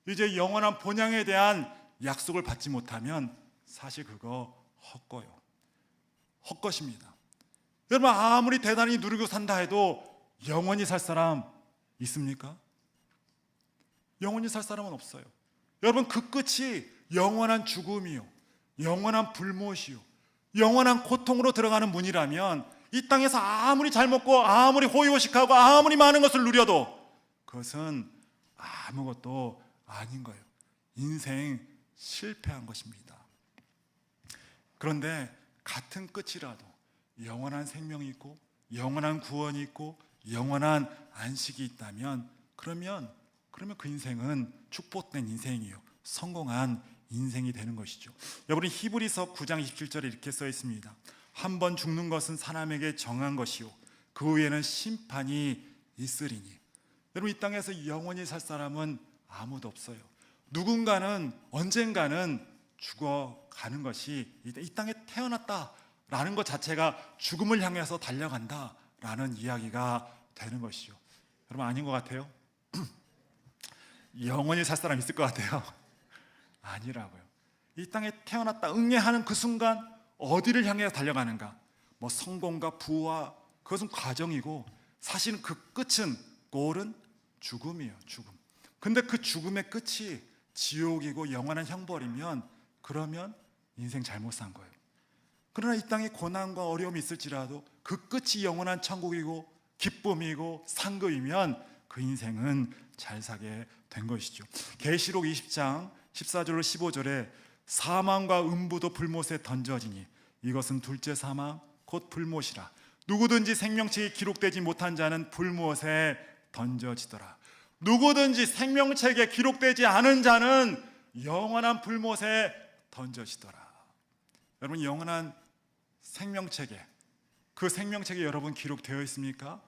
이제 영원한 본향에 대한 약속을 받지 못하면 사실 그거 헛것입니다. 여러분, 아무리 대단히 누리고 산다 해도 영원히 살 사람 있습니까? 영원히 살 사람은 없어요. 여러분, 그 끝이 영원한 죽음이요, 영원한 불못이요, 영원한 고통으로 들어가는 문이라면 이 땅에서 아무리 잘 먹고 아무리 호의호식하고 아무리 많은 것을 누려도 그것은 아무것도 아닌 거예요. 인생 실패한 것입니다. 그런데 같은 끝이라도 영원한 생명이 있고 영원한 구원이 있고 영원한 안식이 있다면 그러면 그 인생은 축복된 인생이요, 성공한 인생이 되는 것이죠. 여러분, 히브리서 9장 27절에 이렇게 써 있습니다. 한 번 죽는 것은 사람에게 정한 것이요 그 후에는 심판이 있으리니. 여러분, 이 땅에서 영원히 살 사람은 아무도 없어요. 누군가는 언젠가는 죽어가는 것이, 이 땅에 태어났다라는 것 자체가 죽음을 향해서 달려간다라는 이야기가 되는 것이죠. 여러분, 아닌 것 같아요? 영원히 살 사람 있을 것 같아요? 아니라고요. 이 땅에 태어났다 응애하는 그 순간 어디를 향해서 달려가는가? 뭐 성공과 부와, 그것은 과정이고 사실은 그 끝은, 골은 죽음이에요. 죽음. 근데 그 죽음의 끝이 지옥이고 영원한 형벌이면 그러면 인생 잘못 산 거예요. 그러나 이 땅에 고난과 어려움이 있을지라도 그 끝이 영원한 천국이고 기쁨이고 상급이면 그 인생은 잘 사게 된 것이죠. 계시록 20장 14절로 15절에 사망과 음부도 불못에 던져지니 이것은 둘째 사망 곧 불못이라. 누구든지 생명책이 기록되지 못한 자는 불못에 던져지더라. 누구든지 생명책에 기록되지 않은 자는 영원한 불못에 던져지더라. 여러분, 영원한 생명책에, 그 생명책에 여러분 기록되어 있습니까?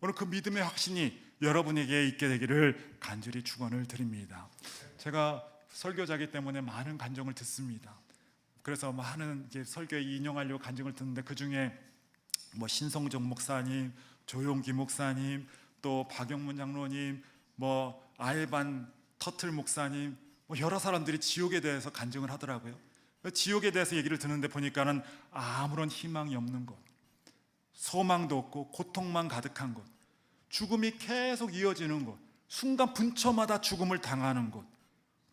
오늘 그 믿음의 확신이 여러분에게 있게 되기를 간절히 축원을 드립니다. 제가 설교자이기 때문에 많은 간증을 듣습니다. 그래서 많은 설교에 인용하려고 간증을 듣는데 그 중에 뭐 신성정 목사님, 조용기 목사님, 또 박영문 장로님, 뭐 알반 터틀 목사님, 뭐 여러 사람들이 지옥에 대해서 간증을 하더라고요. 지옥에 대해서 얘기를 듣는데 보니까는 아무런 희망이 없는 곳, 소망도 없고 고통만 가득한 곳, 죽음이 계속 이어지는 곳, 순간 분초마다 죽음을 당하는 곳,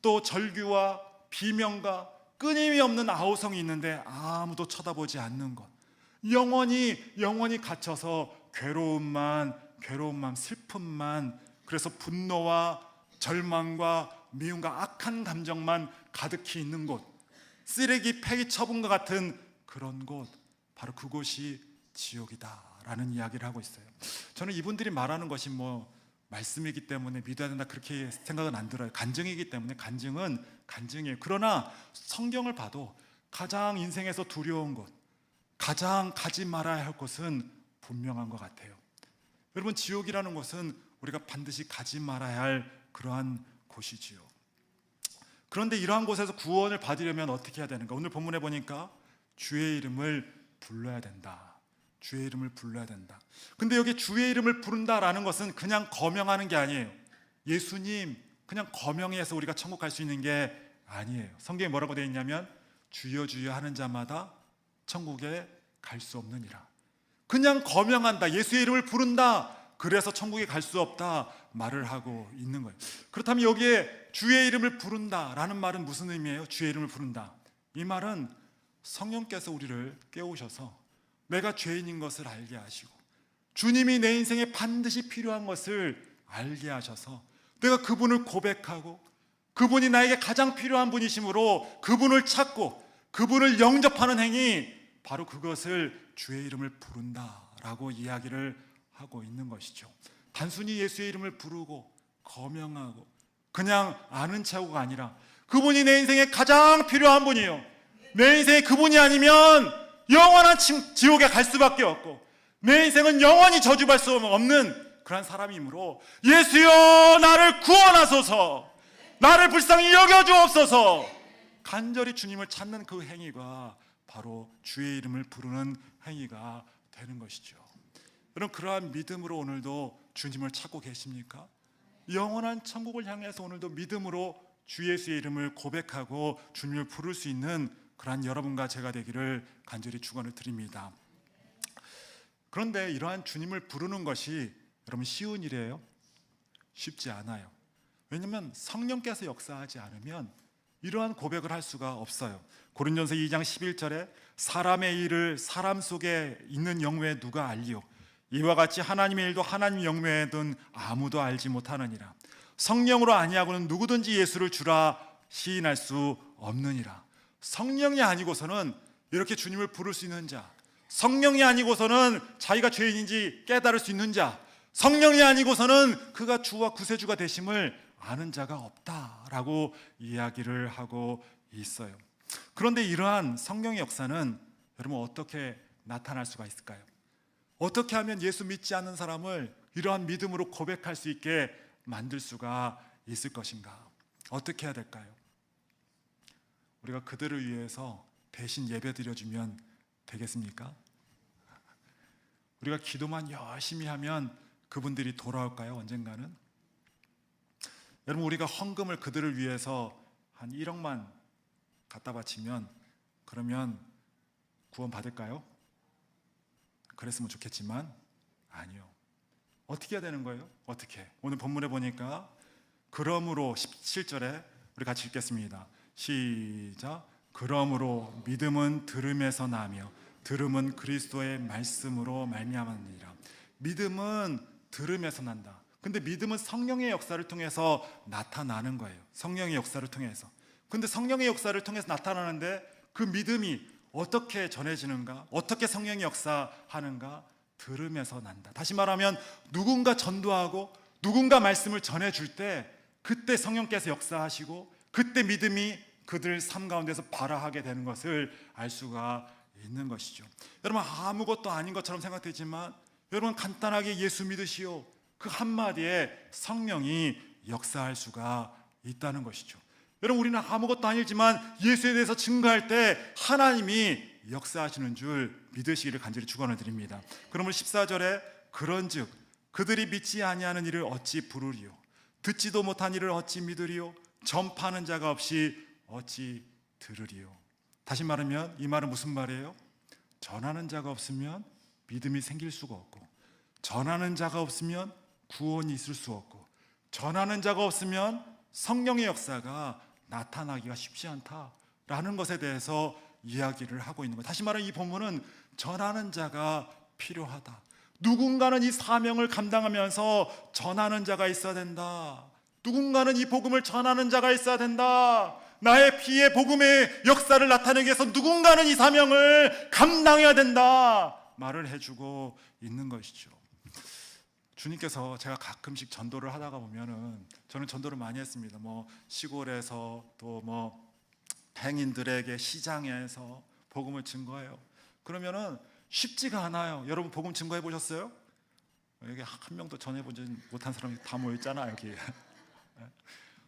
또 절규와 비명과 끊임이 없는 아우성이 있는데 아무도 쳐다보지 않는 것, 영원히 갇혀서 괴로움만, 슬픔만, 그래서 분노와 절망과 미움과 악한 감정만 가득히 있는 곳, 쓰레기 폐기 처분과 같은 그런 곳, 바로 그곳이 지옥이다라는 이야기를 하고 있어요. 저는 이분들이 말하는 것이 뭐 말씀이기 때문에 믿어야 된다 그렇게 생각은 안 들어요. 간증이기 때문에 간증은 간증이에요. 그러나 성경을 봐도 가장 인생에서 두려운 곳, 가장 가지 말아야 할 곳은 분명한 것 같아요. 여러분, 지옥이라는 곳은 우리가 반드시 가지 말아야 할 그러한 곳이지요. 그런데 이러한 곳에서 구원을 받으려면 어떻게 해야 되는가? 오늘 본문에 보니까 주의 이름을 불러야 된다. 주의 이름을 불러야 된다. 근데 여기 주의 이름을 부른다라는 것은 그냥 거명하는 게 아니에요. 예수님 그냥 거명해서 우리가 천국 갈 수 있는 게 아니에요. 성경에 뭐라고 되어 있냐면 주여 주여 하는 자마다 천국에 갈 수 없느니라. 그냥 거명한다, 예수의 이름을 부른다, 그래서 천국에 갈 수 없다 말을 하고 있는 거예요. 그렇다면 여기에 주의 이름을 부른다라는 말은 무슨 의미예요? 주의 이름을 부른다, 이 말은 성령께서 우리를 깨우셔서 내가 죄인인 것을 알게 하시고 주님이 내 인생에 반드시 필요한 것을 알게 하셔서 내가 그분을 고백하고 그분이 나에게 가장 필요한 분이시므로 그분을 찾고 그분을 영접하는 행위, 바로 그것을 주의 이름을 부른다라고 이야기를 하고 있는 것이죠. 단순히 예수의 이름을 부르고 거명하고 그냥 아는 척가 아니라 그분이 내 인생에 가장 필요한 분이에요. 내 인생에 그분이 아니면 영원한 지옥에 갈 수밖에 없고 내 인생은 영원히 저주받을 수 없는 그런 사람이므로 예수여 나를 구원하소서, 나를 불쌍히 여겨주옵소서, 간절히 주님을 찾는 그 행위가 바로 주의 이름을 부르는 행위가 되는 것이죠. 여러분, 그러한 믿음으로 오늘도 주님을 찾고 계십니까? 영원한 천국을 향해서 오늘도 믿음으로 주 예수의 이름을 고백하고 주님을 부를 수 있는 그러한 여러분과 제가 되기를 간절히 축원을 드립니다. 그런데 이러한 주님을 부르는 것이 여러분 쉬운 일이에요? 쉽지 않아요. 왜냐하면 성령께서 역사하지 않으면 이러한 고백을 할 수가 없어요. 고린도전서 2장 11절에 사람의 일을 사람 속에 있는 영외에 누가 알리오? 이와 같이 하나님의 일도 하나님 영외에든 아무도 알지 못하느니라. 성령으로 아니하고는 누구든지 예수를 주라 시인할 수 없느니라. 성령이 아니고서는 이렇게 주님을 부를 수 있는 자, 성령이 아니고서는 자기가 죄인인지 깨달을 수 있는 자, 성령이 아니고서는 그가 주와 구세주가 되심을 아는 자가 없다라고 이야기를 하고 있어요. 그런데 이러한 성령의 역사는 여러분 어떻게 나타날 수가 있을까요? 어떻게 하면 예수 믿지 않는 사람을 이러한 믿음으로 고백할 수 있게 만들 수가 있을 것인가? 어떻게 해야 될까요? 우리가 그들을 위해서 대신 예배드려주면 되겠습니까? 우리가 기도만 열심히 하면 그분들이 돌아올까요? 언젠가는? 여러분, 우리가 헌금을 그들을 위해서 한 1억만 갖다 바치면 그러면 구원 받을까요? 그랬으면 좋겠지만 아니요. 어떻게 해야 되는 거예요? 어떻게? 오늘 본문에 보니까 그러므로 17절에 우리 같이 읽겠습니다. 시작. 그러므로 믿음은 들음에서 나며 들음은 그리스도의 말씀으로 말미암았느니라. 믿음은 들음에서 난다. 근데 믿음은 성령의 역사를 통해서 나타나는 거예요. 성령의 역사를 통해서. 근데 성령의 역사를 통해서 나타나는데 그 믿음이 어떻게 전해지는가? 어떻게 성령의 역사하는가? 들음에서 난다. 다시 말하면 누군가 전도하고 누군가 말씀을 전해줄 때 그때 성령께서 역사하시고 그때 믿음이 그들 삶 가운데서 발화하게 되는 것을 알 수가 있는 것이죠. 여러분, 아무것도 아닌 것처럼 생각되지만 여러분, 간단하게 예수 믿으시오, 그 한마디에 성령이 역사할 수가 있다는 것이죠. 여러분, 우리는 아무것도 아니지만 예수에 대해서 증거할 때 하나님이 역사하시는 줄 믿으시기를 간절히 축원을 드립니다. 그러면 14절에 그런즉 그들이 믿지 아니하는 일을 어찌 부르리요, 듣지도 못한 일을 어찌 믿으리요, 전파하는 자가 없이 어찌 들으리요. 다시 말하면 이 말은 무슨 말이에요? 전하는 자가 없으면 믿음이 생길 수가 없고, 전하는 자가 없으면 구원이 있을 수 없고, 전하는 자가 없으면 성령의 역사가 나타나기가 쉽지 않다라는 것에 대해서 이야기를 하고 있는 거예요. 다시 말하면 이 본문은 전하는 자가 필요하다. 누군가는 이 사명을 감당하면서 전하는 자가 있어야 된다. 누군가는 이 복음을 전하는 자가 있어야 된다. 나의 피의 복음의 역사를 나타내기 위해서 누군가는 이 사명을 감당해야 된다 말을 해주고 있는 것이죠. 주님께서 제가 가끔씩 전도를 하다가 보면은, 저는 전도를 많이 했습니다. 뭐 시골에서 또 뭐 행인들에게 시장에서 복음을 증거해요. 그러면은 쉽지가 않아요. 여러분 복음 증거해 보셨어요? 여기 한 명도 전해보지 못한 사람이 다 모여있잖아 여기.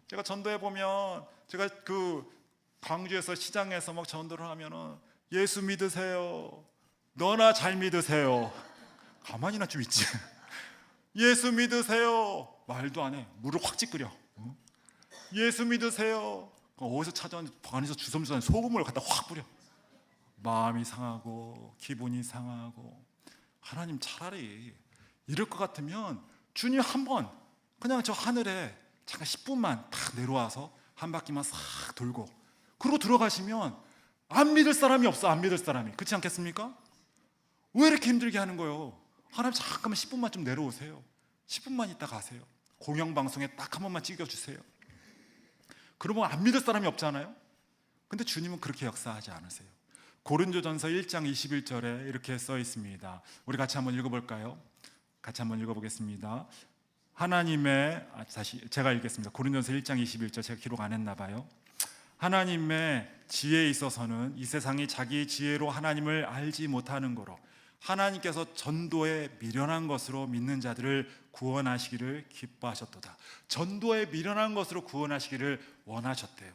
제가 전도해 보면, 제가 그 광주에서 시장에서 막 전도를 하면은 예수 믿으세요, 너나 잘 믿으세요. 가만히나 좀 있지. 예수 믿으세요. 말도 안 해. 물을 확 찌끄려. 예수 믿으세요. 어디서 찾아왔는지 반에서 주섬주섬 소금을 갖다 확 뿌려. 마음이 상하고 기분이 상하고. 하나님, 차라리 이럴 것 같으면 주님 한번 그냥 저 하늘에 잠깐 10분만 탁 내려와서 한 바퀴만 싹 돌고 그러고 들어가시면 안 믿을 사람이 없어. 안 믿을 사람이. 그렇지 않겠습니까? 왜 이렇게 힘들게 하는 거예요? 하나님, 잠깐만 10분만 좀 내려오세요. 10분만 있다 가세요. 공영방송에 딱 한 번만 찍어주세요. 그러면 안 믿을 사람이 없잖아요. 근데 주님은 그렇게 역사하지 않으세요. 고린도전서 1장 21절에 이렇게 써 있습니다. 우리 같이 한번 읽어볼까요? 같이 한번 읽어보겠습니다. 하나님의, 다시 제가 읽겠습니다. 고린도전서 1장 21절, 제가 기록 안 했나 봐요. 하나님의 지혜에 있어서는 이 세상이 자기 지혜로 하나님을 알지 못하는 거로 하나님께서 전도에 미련한 것으로 믿는 자들을 구원하시기를 기뻐하셨도다. 전도에 미련한 것으로 구원하시기를 원하셨대요.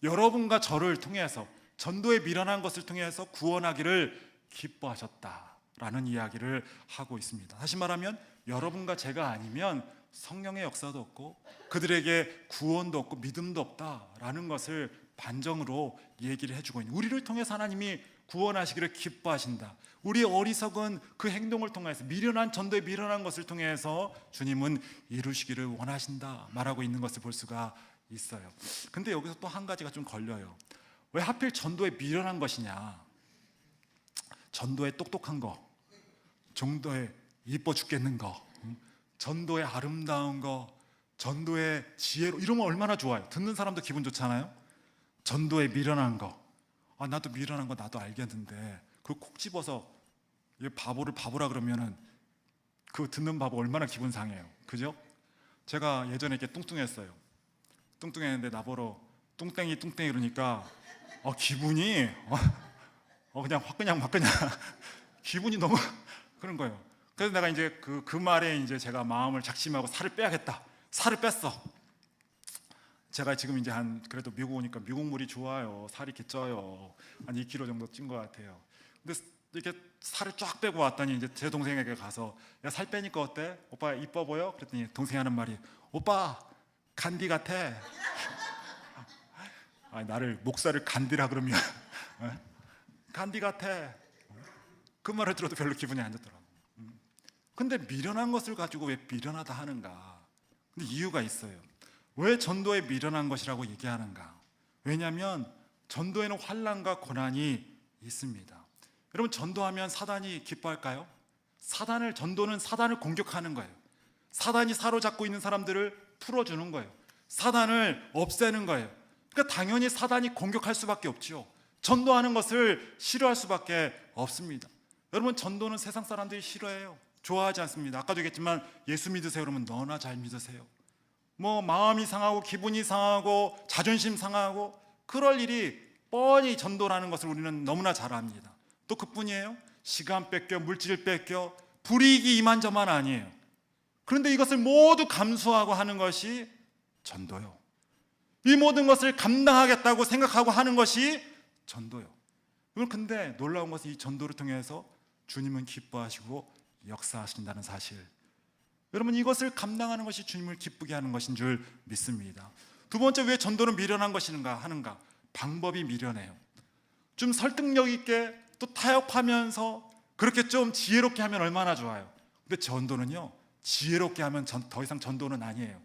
여러분과 저를 통해서 전도에 미련한 것을 통해서 구원하기를 기뻐하셨다라는 이야기를 하고 있습니다. 다시 말하면 여러분과 제가 아니면 성령의 역사도 없고 그들에게 구원도 없고 믿음도 없다라는 것을 반정으로 얘기를 해주고 있는, 우리를 통해서 하나님이 구원하시기를 기뻐하신다. 우리의 어리석은 그 행동을 통해서, 미련한 전도에 미련한 것을 통해서 주님은 이루시기를 원하신다 말하고 있는 것을 볼 수가 있어요. 근데 여기서 또 한 가지가 좀 걸려요. 왜 하필 전도에 미련한 것이냐? 전도에 똑똑한 거, 전도에 이뻐 죽겠는 거, 전도에 아름다운 거, 전도에 지혜로, 이러면 얼마나 좋아요. 듣는 사람도 기분 좋잖아요. 전도에 미련한 거, 아, 나도 미련한 거 나도 알겠는데 그걸 콕 집어서 이 바보를 바보라 그러면은 그 듣는 바보 얼마나 기분 상해요. 그죠? 제가 예전에 이렇게 뚱뚱했어요. 뚱뚱했는데 나보러 뚱땡이 뚱땡이 그러니까 기분이 그냥 확 그냥 막 그냥 기분이 너무 그런 거예요. 그래서 내가 이제 그 말에 이제 제가 마음을 작심하고 살을 빼야겠다. 살을 뺐어. 제가 지금 이제 그래도 미국 오니까 미국 물이 좋아요. 살이 이렇게 쪄요. 한 2kg 정도 찐 것 같아요. 근데 이렇게 살을 쫙 빼고 왔더니 이제 제 동생에게 가서 야, 살 빼니까 어때? 오빠 이뻐 보여? 그랬더니 동생이 하는 말이 오빠 간디 같아. 아니, 나를 목살을 간디라 그러면 간디 같아. 그 말을 들어도 별로 기분이 안 좋더라고. 근데 미련한 것을 가지고 왜 미련하다 하는가? 근데 이유가 있어요. 왜 전도에 미련한 것이라고 얘기하는가? 왜냐하면 전도에는 환난과 고난이 있습니다. 여러분, 전도하면 사단이 기뻐할까요? 전도는 사단을 공격하는 거예요. 사단이 사로잡고 있는 사람들을 풀어주는 거예요. 사단을 없애는 거예요. 그러니까 당연히 사단이 공격할 수밖에 없죠. 전도하는 것을 싫어할 수밖에 없습니다. 여러분, 전도는 세상 사람들이 싫어해요. 좋아하지 않습니다. 아까도 얘기했지만 예수 믿으세요 그러면 너나 잘 믿으세요. 뭐 마음이 상하고 기분이 상하고 자존심 상하고 그럴 일이 뻔히 전도라는 것을 우리는 너무나 잘 압니다. 또 그뿐이에요. 시간 뺏겨 물질 뺏겨 불이익이 이만저만 아니에요. 그런데 이것을 모두 감수하고 하는 것이 전도요. 이 모든 것을 감당하겠다고 생각하고 하는 것이 전도요. 근데 놀라운 것은 이 전도를 통해서 주님은 기뻐하시고 역사하신다는 사실. 여러분, 이것을 감당하는 것이 주님을 기쁘게 하는 것인 줄 믿습니다. 두 번째, 왜 전도는 미련한 것인가 하는가? 방법이 미련해요. 좀 설득력 있게 또 타협하면서 그렇게 좀 지혜롭게 하면 얼마나 좋아요. 근데 전도는요, 지혜롭게 하면 더 이상 전도는 아니에요.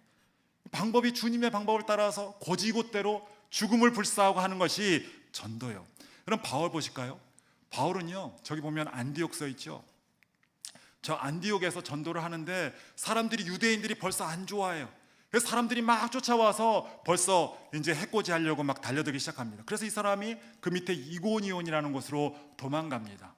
방법이 주님의 방법을 따라서 고지곳대로 죽음을 불사하고 하는 것이 전도예요. 그럼 바울 보실까요? 바울은요, 저기 보면 안디옥 써 있죠. 저 안디옥에서 전도를 하는데 사람들이, 유대인들이 벌써 안 좋아해요. 그래서 사람들이 막 쫓아와서 벌써 이제 해코지 하려고 막 달려들기 시작합니다. 그래서 이 사람이 그 밑에 이고니온이라는 곳으로 도망갑니다.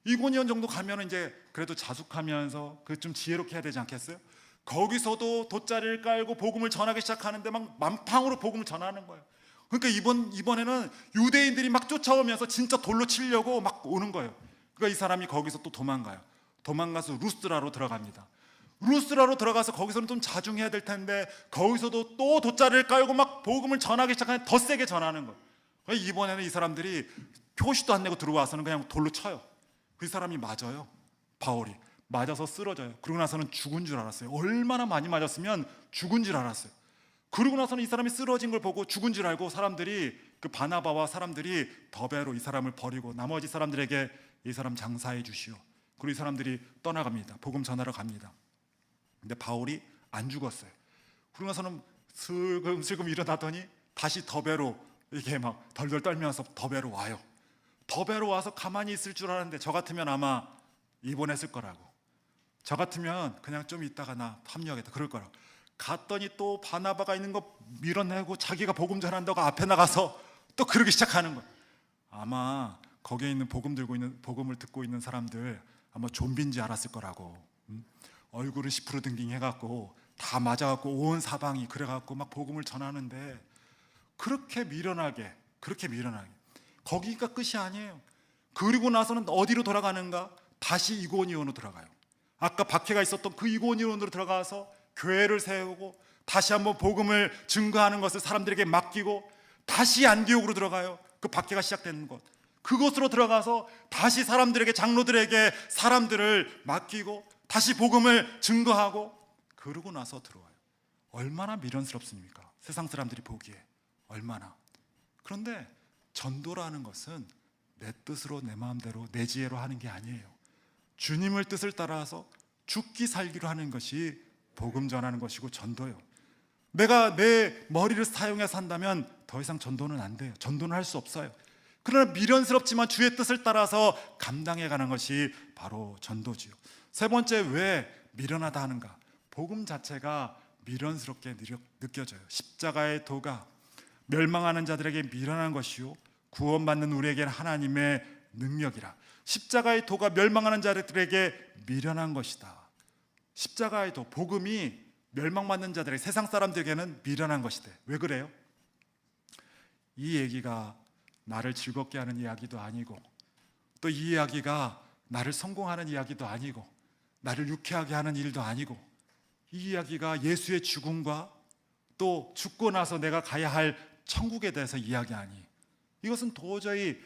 이고니온 정도 가면 이제 그래도 자숙하면서 그 좀 지혜롭게 해야 되지 않겠어요? 거기서도 돗자리를 깔고 복음을 전하기 시작하는데 막 만팡으로 복음을 전하는 거예요. 그러니까 이번에는 유대인들이 막 쫓아오면서 진짜 돌로 치려고 막 오는 거예요. 그러니까 이 사람이 거기서 또 도망가요. 도망가서 루스드라로 들어갑니다. 루스드라로 들어가서 거기서는 좀 자중해야 될 텐데 거기서도 또 돗자리를 깔고 막 복음을 전하기 시작하면 더 세게 전하는 거예요. 그러니까 이번에는 이 사람들이 표시도 안 내고 들어와서는 그냥 돌로 쳐요. 그 사람이 맞아요. 바울이 맞아서 쓰러져요. 그러고 나서는 죽은 줄 알았어요. 얼마나 많이 맞았으면 죽은 줄 알았어요. 그러고 나서는 이 사람이 쓰러진 걸 보고 죽은 줄 알고 사람들이, 그 바나바와 사람들이 더베로 이 사람을 버리고 나머지 사람들에게 이 사람 장사해 주시오. 그리고 이 사람들이 떠나갑니다. 복음 전하러 갑니다. 근데 바울이 안 죽었어요. 그러고 나서는 슬금슬금 일어나더니 다시 더베로 이렇게 막 덜덜 떨면서 더베로 와요. 더베로 와서 가만히 있을 줄 알았는데 저 같으면 아마 입원했을 거라고. 저 같으면 그냥 좀 있다가 나 합류하겠다 그럴 거라고. 갔더니 또 바나바가 있는 거 밀어내고 자기가 복음 전한다고 앞에 나가서 또 그러기 시작하는 거예요. 아마 거기에 있는 복음을 듣고 있는 사람들 아마 좀비인지 알았을 거라고. 얼굴은 시푸르등딩 해갖고 다 맞아갖고 온 사방이 그래갖고 막 복음을 전하는데 그렇게 미련하게 거기가 끝이 아니에요. 그리고 나서는 어디로 돌아가는가? 다시 이고니온으로 들어가요. 아까 박해가 있었던 그 이고니온으로 들어가서 교회를 세우고 다시 한번 복음을 증거하는 것을 사람들에게 맡기고 다시 안디옥으로 들어가요. 그 박해가 시작되는 곳. 그곳으로 들어가서 다시 사람들에게, 장로들에게 사람들을 맡기고 다시 복음을 증거하고 그러고 나서 들어와요. 얼마나 미련스럽습니까? 세상 사람들이 보기에 얼마나. 그런데 전도라는 것은 내 뜻으로 내 마음대로 내 지혜로 하는 게 아니에요. 주님을 뜻을 따라서 죽기 살기로 하는 것이 복음 전하는 것이고 전도예요. 내가 내 머리를 사용해서 한다면 더 이상 전도는 안 돼요. 전도는 할 수 없어요. 그러나 미련스럽지만 주의 뜻을 따라서 감당해가는 것이 바로 전도지요. 세 번째, 왜 미련하다 하는가? 복음 자체가 미련스럽게 느껴져요. 십자가의 도가 멸망하는 자들에게 미련한 것이요 구원받는 우리에게는 하나님의 능력이라. 십자가의 도가 멸망하는 자들에게 미련한 것이다. 십자가의 도, 복음이 멸망받는 자들에게, 세상 사람들에게는 미련한 것이다. 왜 그래요? 이 얘기가 나를 즐겁게 하는 이야기도 아니고, 또 이 이야기가 나를 성공하는 이야기도 아니고, 나를 유쾌하게 하는 일도 아니고, 이 이야기가 예수의 죽음과 또 죽고 나서 내가 가야 할 천국에 대해서 이야기하니, 이것은 도저히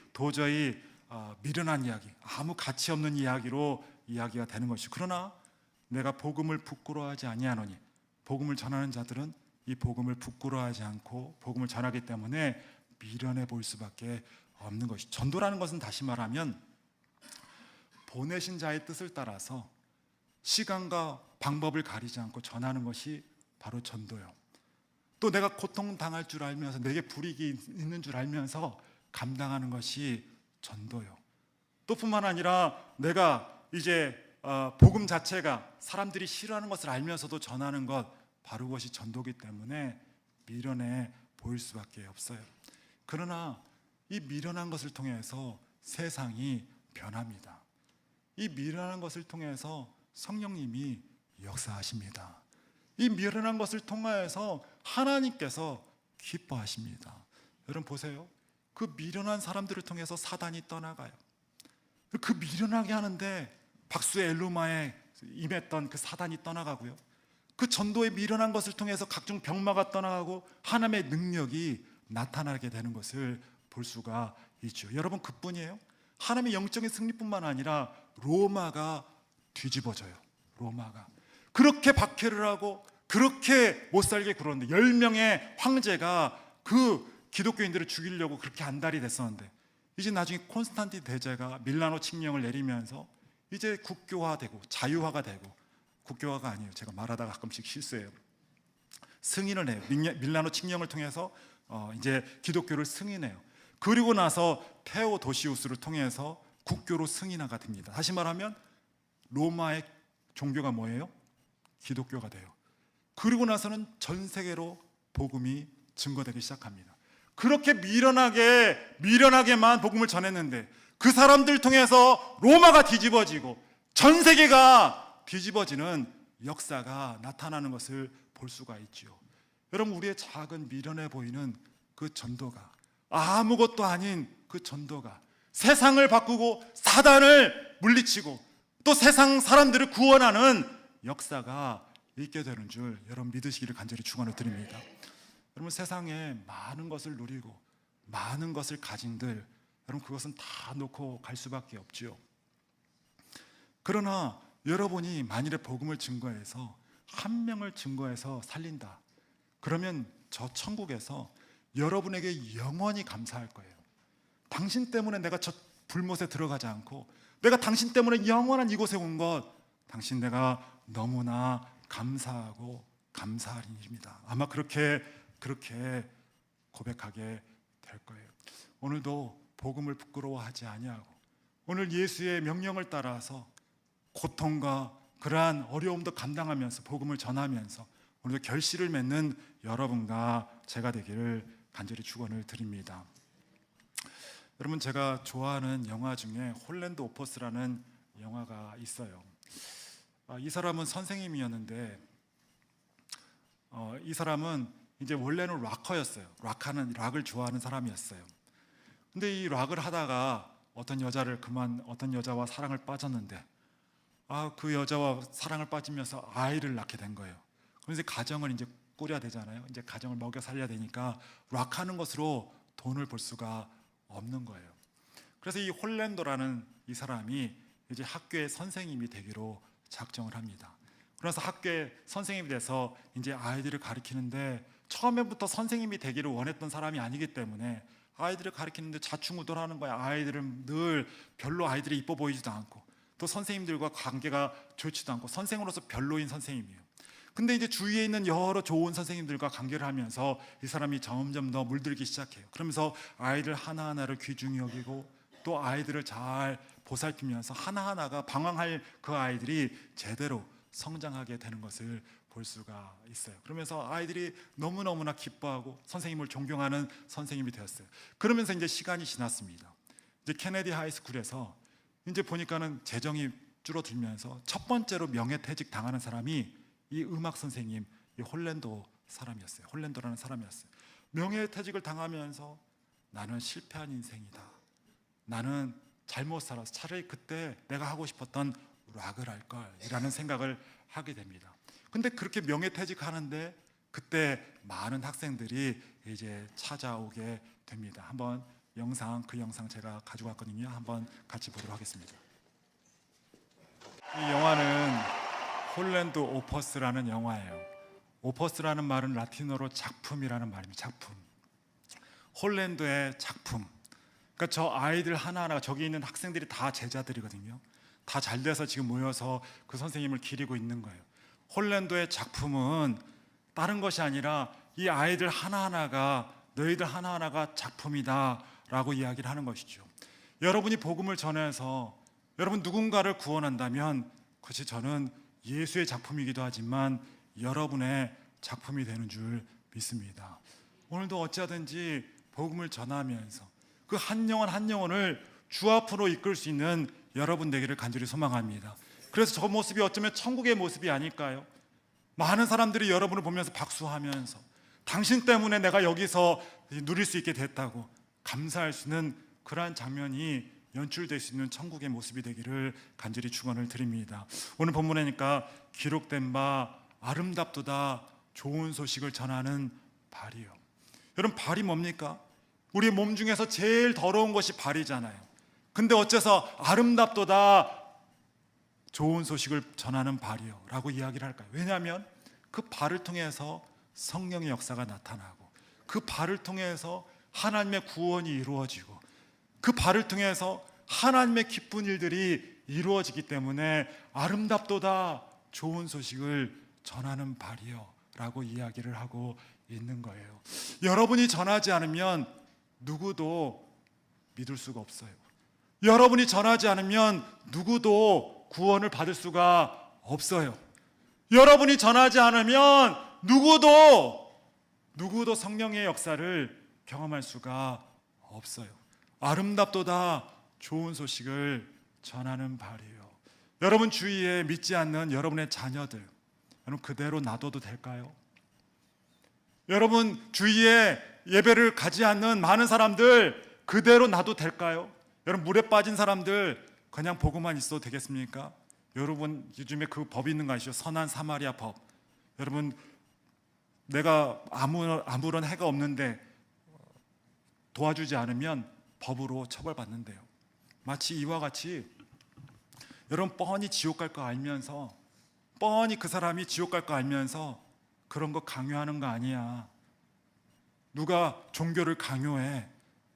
미련한 이야기, 아무 가치 없는 이야기로 이야기가 되는 것이죠. 그러나 내가 복음을 부끄러워하지 아니하노니, 복음을 전하는 자들은 이 복음을 부끄러워하지 않고 복음을 전하기 때문에 미련해 보일 수밖에 없는 것이. 전도라는 것은 다시 말하면 보내신 자의 뜻을 따라서 시간과 방법을 가리지 않고 전하는 것이 바로 전도요. 또 내가 고통당할 줄 알면서, 내게 불이익이 있는 줄 알면서 감당하는 것이 전도요. 또 뿐만 아니라 내가 이제 복음 자체가 사람들이 싫어하는 것을 알면서도 전하는 것, 바로 그것이 전도기 때문에 미련해 보일 수밖에 없어요. 그러나 이 미련한 것을 통해서 세상이 변합니다. 이 미련한 것을 통해서 성령님이 역사하십니다. 이 미련한 것을 통하여서 하나님께서 기뻐하십니다. 여러분 보세요. 그 미련한 사람들을 통해서 사단이 떠나가요. 그 미련하게 하는데 박수의 엘루마에 임했던 그 사단이 떠나가고요. 그 전도의 미련한 것을 통해서 각종 병마가 떠나가고 하나님의 능력이 나타나게 되는 것을 볼 수가 있죠. 여러분, 그뿐이에요. 하나님의 영적인 승리뿐만 아니라 로마가 뒤집어져요. 로마가 그렇게 박해를 하고 그렇게 못살게 굴었는데, 10명의 황제가 그 기독교인들을 죽이려고 그렇게 안달이 됐었는데, 이제 나중에 콘스탄틴 대제가 밀라노 칙령을 내리면서 이제 국교화되고 자유화가 되고, 국교화가 아니에요, 제가 말하다가 가끔씩 실수해요. 승인을 해요. 밀라노 칙령을 통해서 이제 기독교를 승인해요. 그리고 나서 테오도시우스를 통해서 국교로 승인화가 됩니다. 다시 말하면 로마의 종교가 뭐예요? 기독교가 돼요. 그리고 나서는 전 세계로 복음이 증거되기 시작합니다. 그렇게 미련하게만 복음을 전했는데, 그 사람들 통해서 로마가 뒤집어지고 전 세계가 뒤집어지는 역사가 나타나는 것을 볼 수가 있지요. 여러분, 우리의 작은 미련해 보이는 그 전도가, 아무것도 아닌 그 전도가 세상을 바꾸고 사단을 물리치고 또 세상 사람들을 구원하는 역사가 있게 되는 줄 여러분 믿으시기를 간절히 축원을 드립니다. 여러분, 세상에 많은 것을 누리고 많은 것을 가진들, 여러분 그것은 다 놓고 갈 수밖에 없지요. 그러나 여러분이 만일에 복음을 증거해서 한 명을 증거해서 살린다, 그러면 저 천국에서 여러분에게 영원히 감사할 거예요. 당신 때문에 내가 저 불못에 들어가지 않고, 내가 당신 때문에 영원한 이곳에 온 것, 당신 내가 너무나 감사하고 감사할 일입니다. 아마 그렇게 고백하게 될 거예요. 오늘도 복음을 부끄러워하지 아니하고, 오늘 예수의 명령을 따라서 고통과 그러한 어려움도 감당하면서 복음을 전하면서 오늘도 결실을 맺는 여러분과 제가 되기를 간절히 축원을 드립니다. 여러분, 제가 좋아하는 영화 중에 홀랜드 오퍼스라는 영화가 있어요. 이 사람은 선생님이었는데, 이 사람은 이제 원래는 락커였어요. 락을 좋아하는 사람이었어요. 근데 이 락을 하다가 어떤 여자와 사랑을 빠졌는데, 그 여자와 사랑을 빠지면서 아이를 낳게 된 거예요. 그래서 가정을 이제 꾸려야 되잖아요. 이제 가정을 먹여 살려야 되니까 락하는 것으로 돈을 벌 수가 없는 거예요. 그래서 이 홀랜도라는 이 사람이 이제 학교의 선생님이 되기로 작정을 합니다. 그래서 학교의 선생님이 돼서 이제 아이들을 가르치는데, 처음에부터 선생님이 되기를 원했던 사람이 아니기 때문에 아이들을 가르치는데 좌충우돌하는 거야. 아이들은 늘 별로 아이들이 이뻐 보이지도 않고, 또 선생님들과 관계가 좋지도 않고, 선생으로서 별로인 선생님이에요. 근데 이제 주위에 있는 여러 좋은 선생님들과 관계를 하면서 이 사람이 점점 더 물들기 시작해요. 그러면서 아이들 하나하나를 귀중히 여기고, 또 아이들을 잘 보살피면서 하나하나가 방황할 그 아이들이 제대로 성장하게 되는 것을 볼 수가 있어요. 그러면서 아이들이 너무너무나 기뻐하고 선생님을 존경하는 선생님이 되었어요. 그러면서 이제 시간이 지났습니다. 이제 케네디 하이스쿨에서 이제 보니까는 재정이 줄어들면서 첫 번째로 명예퇴직 당하는 사람이 이 음악 선생님, 이 홀랜도 사람이었어요. 홀랜도라는 사람이었어요. 명예퇴직을 당하면서 나는 실패한 인생이다. 나는 잘못 살아서 차라리 그때 내가 하고 싶었던 락을 할 걸이라는 생각을 하게 됩니다. 근데 그렇게 명예퇴직하는데 그때 많은 학생들이 이제 찾아오게 됩니다. 한번 그 영상 제가 가지고 왔거든요. 한번 같이 보도록 하겠습니다. 이 영화는 홀랜도 오퍼스라는 영화예요. 오퍼스라는 말은 라틴어로 작품이라는 말입니다. 작품. 홀랜도의 작품. 그러니까 저 아이들 하나하나, 저기 있는 학생들이 다 제자들이거든요. 다 잘돼서 지금 모여서 그 선생님을 기리고 있는 거예요. 홀랜도의 작품은 다른 것이 아니라 이 아이들 하나하나가, 너희들 하나하나가 작품이다 라고 이야기를 하는 것이죠. 여러분이 복음을 전해서 여러분 누군가를 구원한다면 그것이 저는 예수의 작품이기도 하지만 여러분의 작품이 되는 줄 믿습니다. 오늘도 어찌하든지 복음을 전하면서 그 한 영혼 한 영혼을 주 앞으로 이끌 수 있는 여러분 되기를 간절히 소망합니다. 그래서 저 모습이 어쩌면 천국의 모습이 아닐까요? 많은 사람들이 여러분을 보면서 박수하면서 당신 때문에 내가 여기서 누릴 수 있게 됐다고 감사할 수 있는 그러한 장면이 연출될 수 있는 천국의 모습이 되기를 간절히 축원을 드립니다. 오늘 본문에니까 기록된 바 아름답도다 좋은 소식을 전하는 발이요. 여러분, 발이 뭡니까? 우리 몸 중에서 제일 더러운 것이 발이잖아요. 근데 어째서 아름답도다 좋은 소식을 전하는 발이요 라고 이야기를 할까요? 왜냐하면 그 발을 통해서 성령의 역사가 나타나고 그 발을 통해서 하나님의 구원이 이루어지고 그 발을 통해서 하나님의 기쁜 일들이 이루어지기 때문에 아름답도다 좋은 소식을 전하는 발이요 라고 이야기를 하고 있는 거예요. 여러분이 전하지 않으면 누구도 믿을 수가 없어요. 여러분이 전하지 않으면 누구도 구원을 받을 수가 없어요. 여러분이 전하지 않으면 누구도 성령의 역사를 경험할 수가 없어요. 아름답도다 좋은 소식을 전하는 발이에요. 여러분 주위에 믿지 않는 여러분의 자녀들, 여러분 그대로 놔둬도 될까요? 여러분 주위에 예배를 가지 않는 많은 사람들 그대로 놔도 될까요? 여러분 물에 빠진 사람들 그냥 보고만 있어도 되겠습니까? 여러분 요즘에 그 법이 있는 거 아시죠? 선한 사마리아 법. 여러분 내가 아무런 해가 없는데 도와주지 않으면 법으로 처벌받는데요. 마치 이와 같이 여러분 뻔히 지옥 갈 거 알면서, 뻔히 그 사람이 지옥 갈 거 알면서 그런 거 강요하는 거 아니야. 누가 종교를 강요해.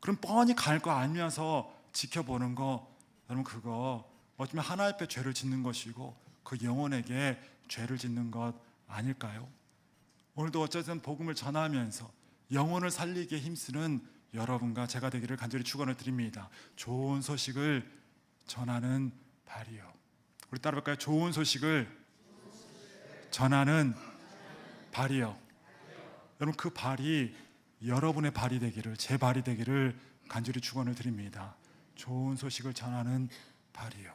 그럼 뻔히 갈 거 알면서 지켜보는 거, 여러분 그거 어쩌면 하나님 앞에 죄를 짓는 것이고 그 영혼에게 죄를 짓는 것 아닐까요? 오늘도 어쨌든 복음을 전하면서 영혼을 살리기에 힘쓰는 여러분과 제가 되기를 간절히 축원을 드립니다. 좋은 소식을 전하는 발이요. 우리 따라 볼까요? 좋은 소식을 전하는 발이요. 여러분 그 발이 여러분의 발이 되기를, 제 발이 되기를 간절히 축원을 드립니다. 좋은 소식을 전하는 발이요.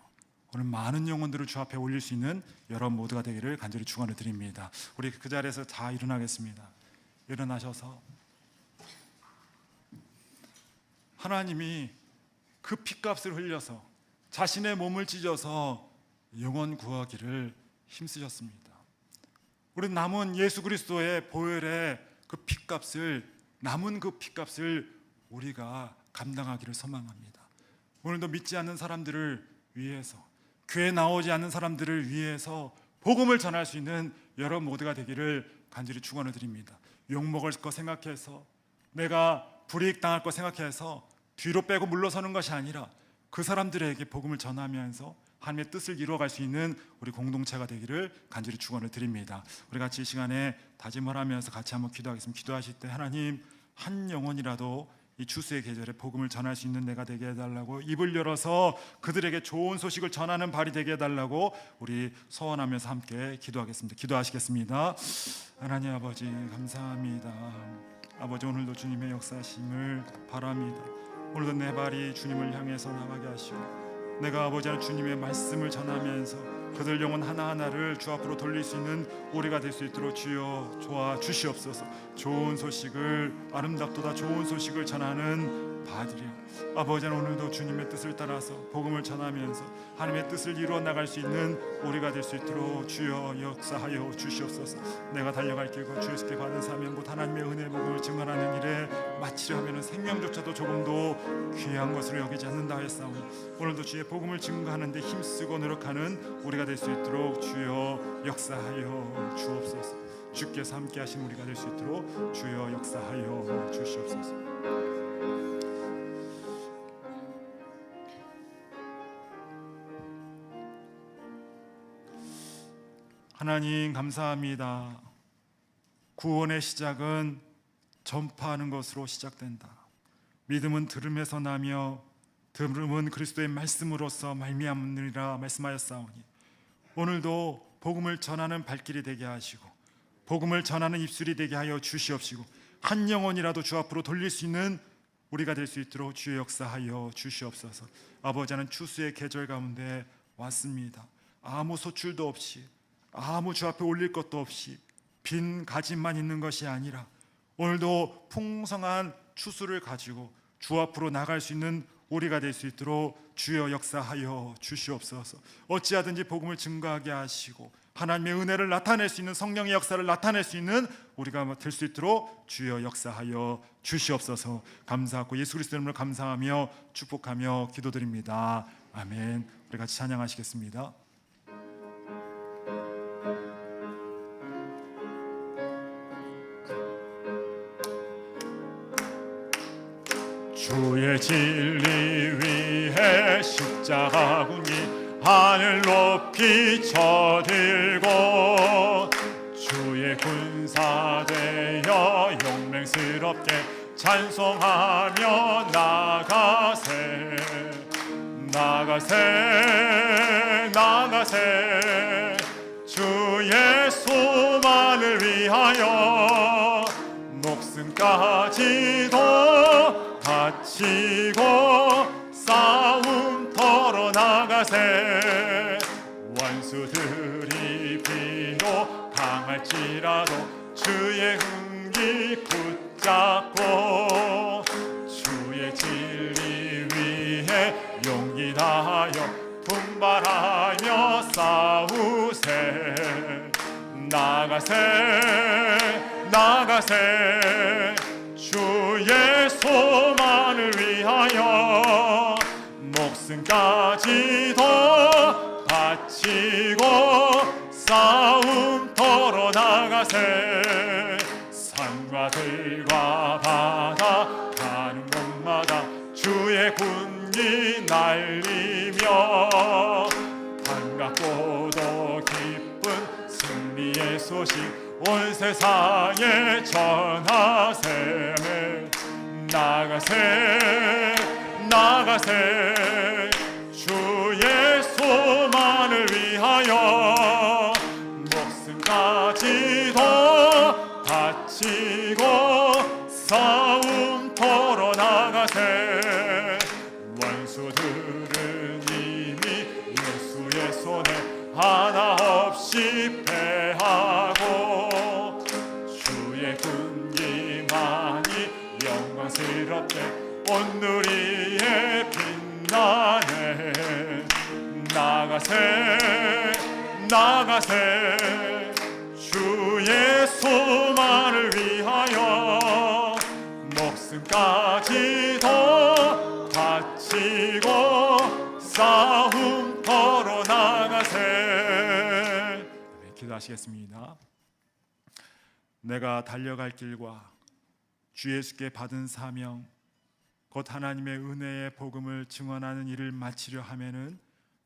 오늘 많은 영혼들을 주 앞에 올릴 수 있는 여러분 모두가 되기를 간절히 축원을 드립니다. 우리 그 자리에서 다 일어나겠습니다. 일어나셔서 하나님이 그 피값을 흘려서 자신의 몸을 찢어서 영혼 구하기를 힘쓰셨습니다. 우리 남은 예수 그리스도의 보혈의 그 피값을, 남은 그 피값을 우리가 감당하기를 소망합니다. 오늘도 믿지 않는 사람들을 위해서, 교회 나오지 않는 사람들을 위해서 복음을 전할 수 있는 여러분 모두가 되기를 간절히 축원을 드립니다. 욕먹을 거 생각해서, 내가 불이익 당할 거 생각해서 뒤로 빼고 물러서는 것이 아니라 그 사람들에게 복음을 전하면서 하나님의 뜻을 이루어갈 수 있는 우리 공동체가 되기를 간절히 축원을 드립니다. 우리 같이 이 시간에 다짐을 하면서 같이 한번 기도하겠습니다. 기도하실 때 하나님, 한 영혼이라도 이 추수의 계절에 복음을 전할 수 있는 내가 되게 해달라고, 입을 열어서 그들에게 좋은 소식을 전하는 발이 되게 해달라고 우리 소원하면서 함께 기도하겠습니다. 기도하시겠습니다. 하나님 아버지 감사합니다. 아버지, 오늘도 주님의 역사심을 바랍니다. 오늘도 내 발이 주님을 향해서 나가게 하시고, 내가 아버지 하나님 주님의 말씀을 전하면서 그들 영혼 하나하나를 주 앞으로 돌릴 수 있는 우리가 될 수 있도록 주여 도와 주시옵소서. 좋은 소식을, 아름답도다 좋은 소식을 전하는 바들이여, 아버지 하나님 오늘도 주님의 뜻을 따라서 복음을 전하면서 하나님의 뜻을 이루어 나갈 수 있는 우리가 될 수 있도록 주여 역사하여 주시옵소서. 내가 달려갈 길과 주 예수께 받은 사명 곧 하나님의 은혜의 복음을 증언하는 일에 마치려 하면 생명조차도 조금도 귀한 것으로 여기지 않는다 했사오니, 오늘도 주의 복음을 증거하는 데 힘쓰고 노력하는 우리가 될 수 있도록 주여 역사하여 주옵소서. 주께서 함께 하신 우리가 될 수 있도록 주여 역사하여 주시옵소서. 하나님 감사합니다. 구원의 시작은 전파하는 것으로 시작된다. 믿음은 들음에서 나며 들음은 그리스도의 말씀으로서 말미암으리라 말씀하였사오니, 오늘도 복음을 전하는 발길이 되게 하시고 복음을 전하는 입술이 되게 하여 주시옵시고, 한 영혼이라도 주 앞으로 돌릴 수 있는 우리가 될 수 있도록 주의 역사하여 주시옵소서. 아버지, 하는 추수의 계절 가운데 왔습니다. 아무 소출도 없이, 아무 주 앞에 올릴 것도 없이 빈 가짐만 있는 것이 아니라 오늘도 풍성한 추수를 가지고 주 앞으로 나갈 수 있는 우리가 될 수 있도록 주여 역사하여 주시옵소서. 어찌하든지 복음을 증거하게 하시고 하나님의 은혜를 나타낼 수 있는, 성령의 역사를 나타낼 수 있는 우리가 될 수 있도록 주여 역사하여 주시옵소서. 감사하고 예수 그리스도 이름으로 감사하며 축복하며 기도드립니다. 아멘. 우리 같이 찬양하시겠습니다. 주의 진리 위해 십자가군이 하늘 높이 쳐들고, 주의 군사 되어 용맹스럽게 찬송하며 나가세, 나가세, 나가세. 주의 소만을 위하여 목숨까지도 바치고 싸움터로 나가세. 원수들이 비록 강할지라도 주의 흥기 붙잡고, 주의 진리 위해 용기 다하여 분발하며 싸우세. 나가세, 나가세. 주의 소만을 위하여 목숨까지도 바치고 싸움터로 나가세. 산과 들과 바다 가는 곳마다 주의 군기 날리며 반갑고도 기쁜 승리의 소식 온 세상에 전하세. 나가세, 나가세. 주의 소만을 위하여 목숨까지도 바치고 싸움터로 나가세. 원수들은 이미 예수의 손에 하나 없이 패하고, 주의 군기만이 영광스럽게 온누리에 빛나네. 나가세, 나가세. 주의 소만을 위하여 목숨까지도 바치고 싸움터로 나가세. 기도하시겠습니다. 내가 달려갈 길과 주 예수께 받은 사명 곧 하나님의 은혜의 복음을 증언하는 일을 마치려 하면은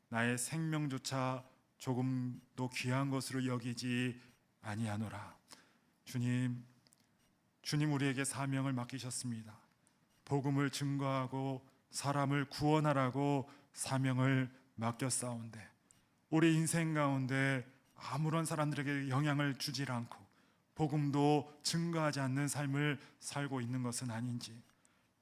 나의 생명조차 조금도 귀한 것으로 여기지 아니하노라. 주님 우리에게 사명을 맡기셨습니다. 복음을 증거하고 사람을 구원하라고 사명을 맡겼사온데 우리 인생 가운데 아무런 사람들에게 영향을 주질 않고 복음도 증거하지 않는 삶을 살고 있는 것은 아닌지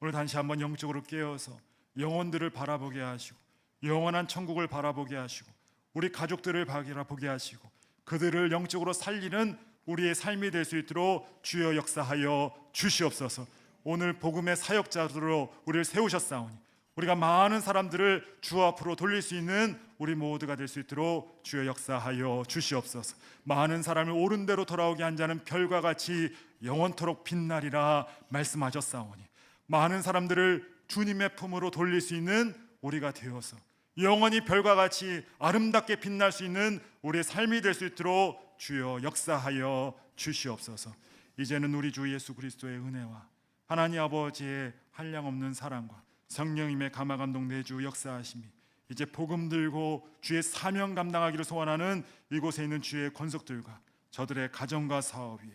오늘 다시 한번 영적으로 깨어서 영혼들을 바라보게 하시고 영원한 천국을 바라보게 하시고 우리 가족들을 바라보게 하시고 그들을 영적으로 살리는 우리의 삶이 될 수 있도록 주여 역사하여 주시옵소서. 오늘 복음의 사역자로 우리를 세우셨사오니 우리가 많은 사람들을 주 앞으로 돌릴 수 있는 우리 모두가 될 수 있도록 주여 역사하여 주시옵소서. 많은 사람을 옳은 대로 돌아오게 한 자는 별과 같이 영원토록 빛나리라 말씀하셨사오니 많은 사람들을 주님의 품으로 돌릴 수 있는 우리가 되어서 영원히 별과 같이 아름답게 빛날 수 있는 우리의 삶이 될 수 있도록 주여 역사하여 주시옵소서. 이제는 우리 주 예수 그리스도의 은혜와 하나님 아버지의 한량없는 사랑과 성령님의 감화감동 내주 역사하심이 이제 복음 들고 주의 사명 감당하기를 소원하는 이곳에 있는 주의 권속들과 저들의 가정과 사업 위에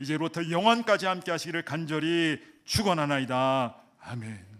이제부터 영원까지 함께 하시기를 간절히 축원하나이다. 아멘.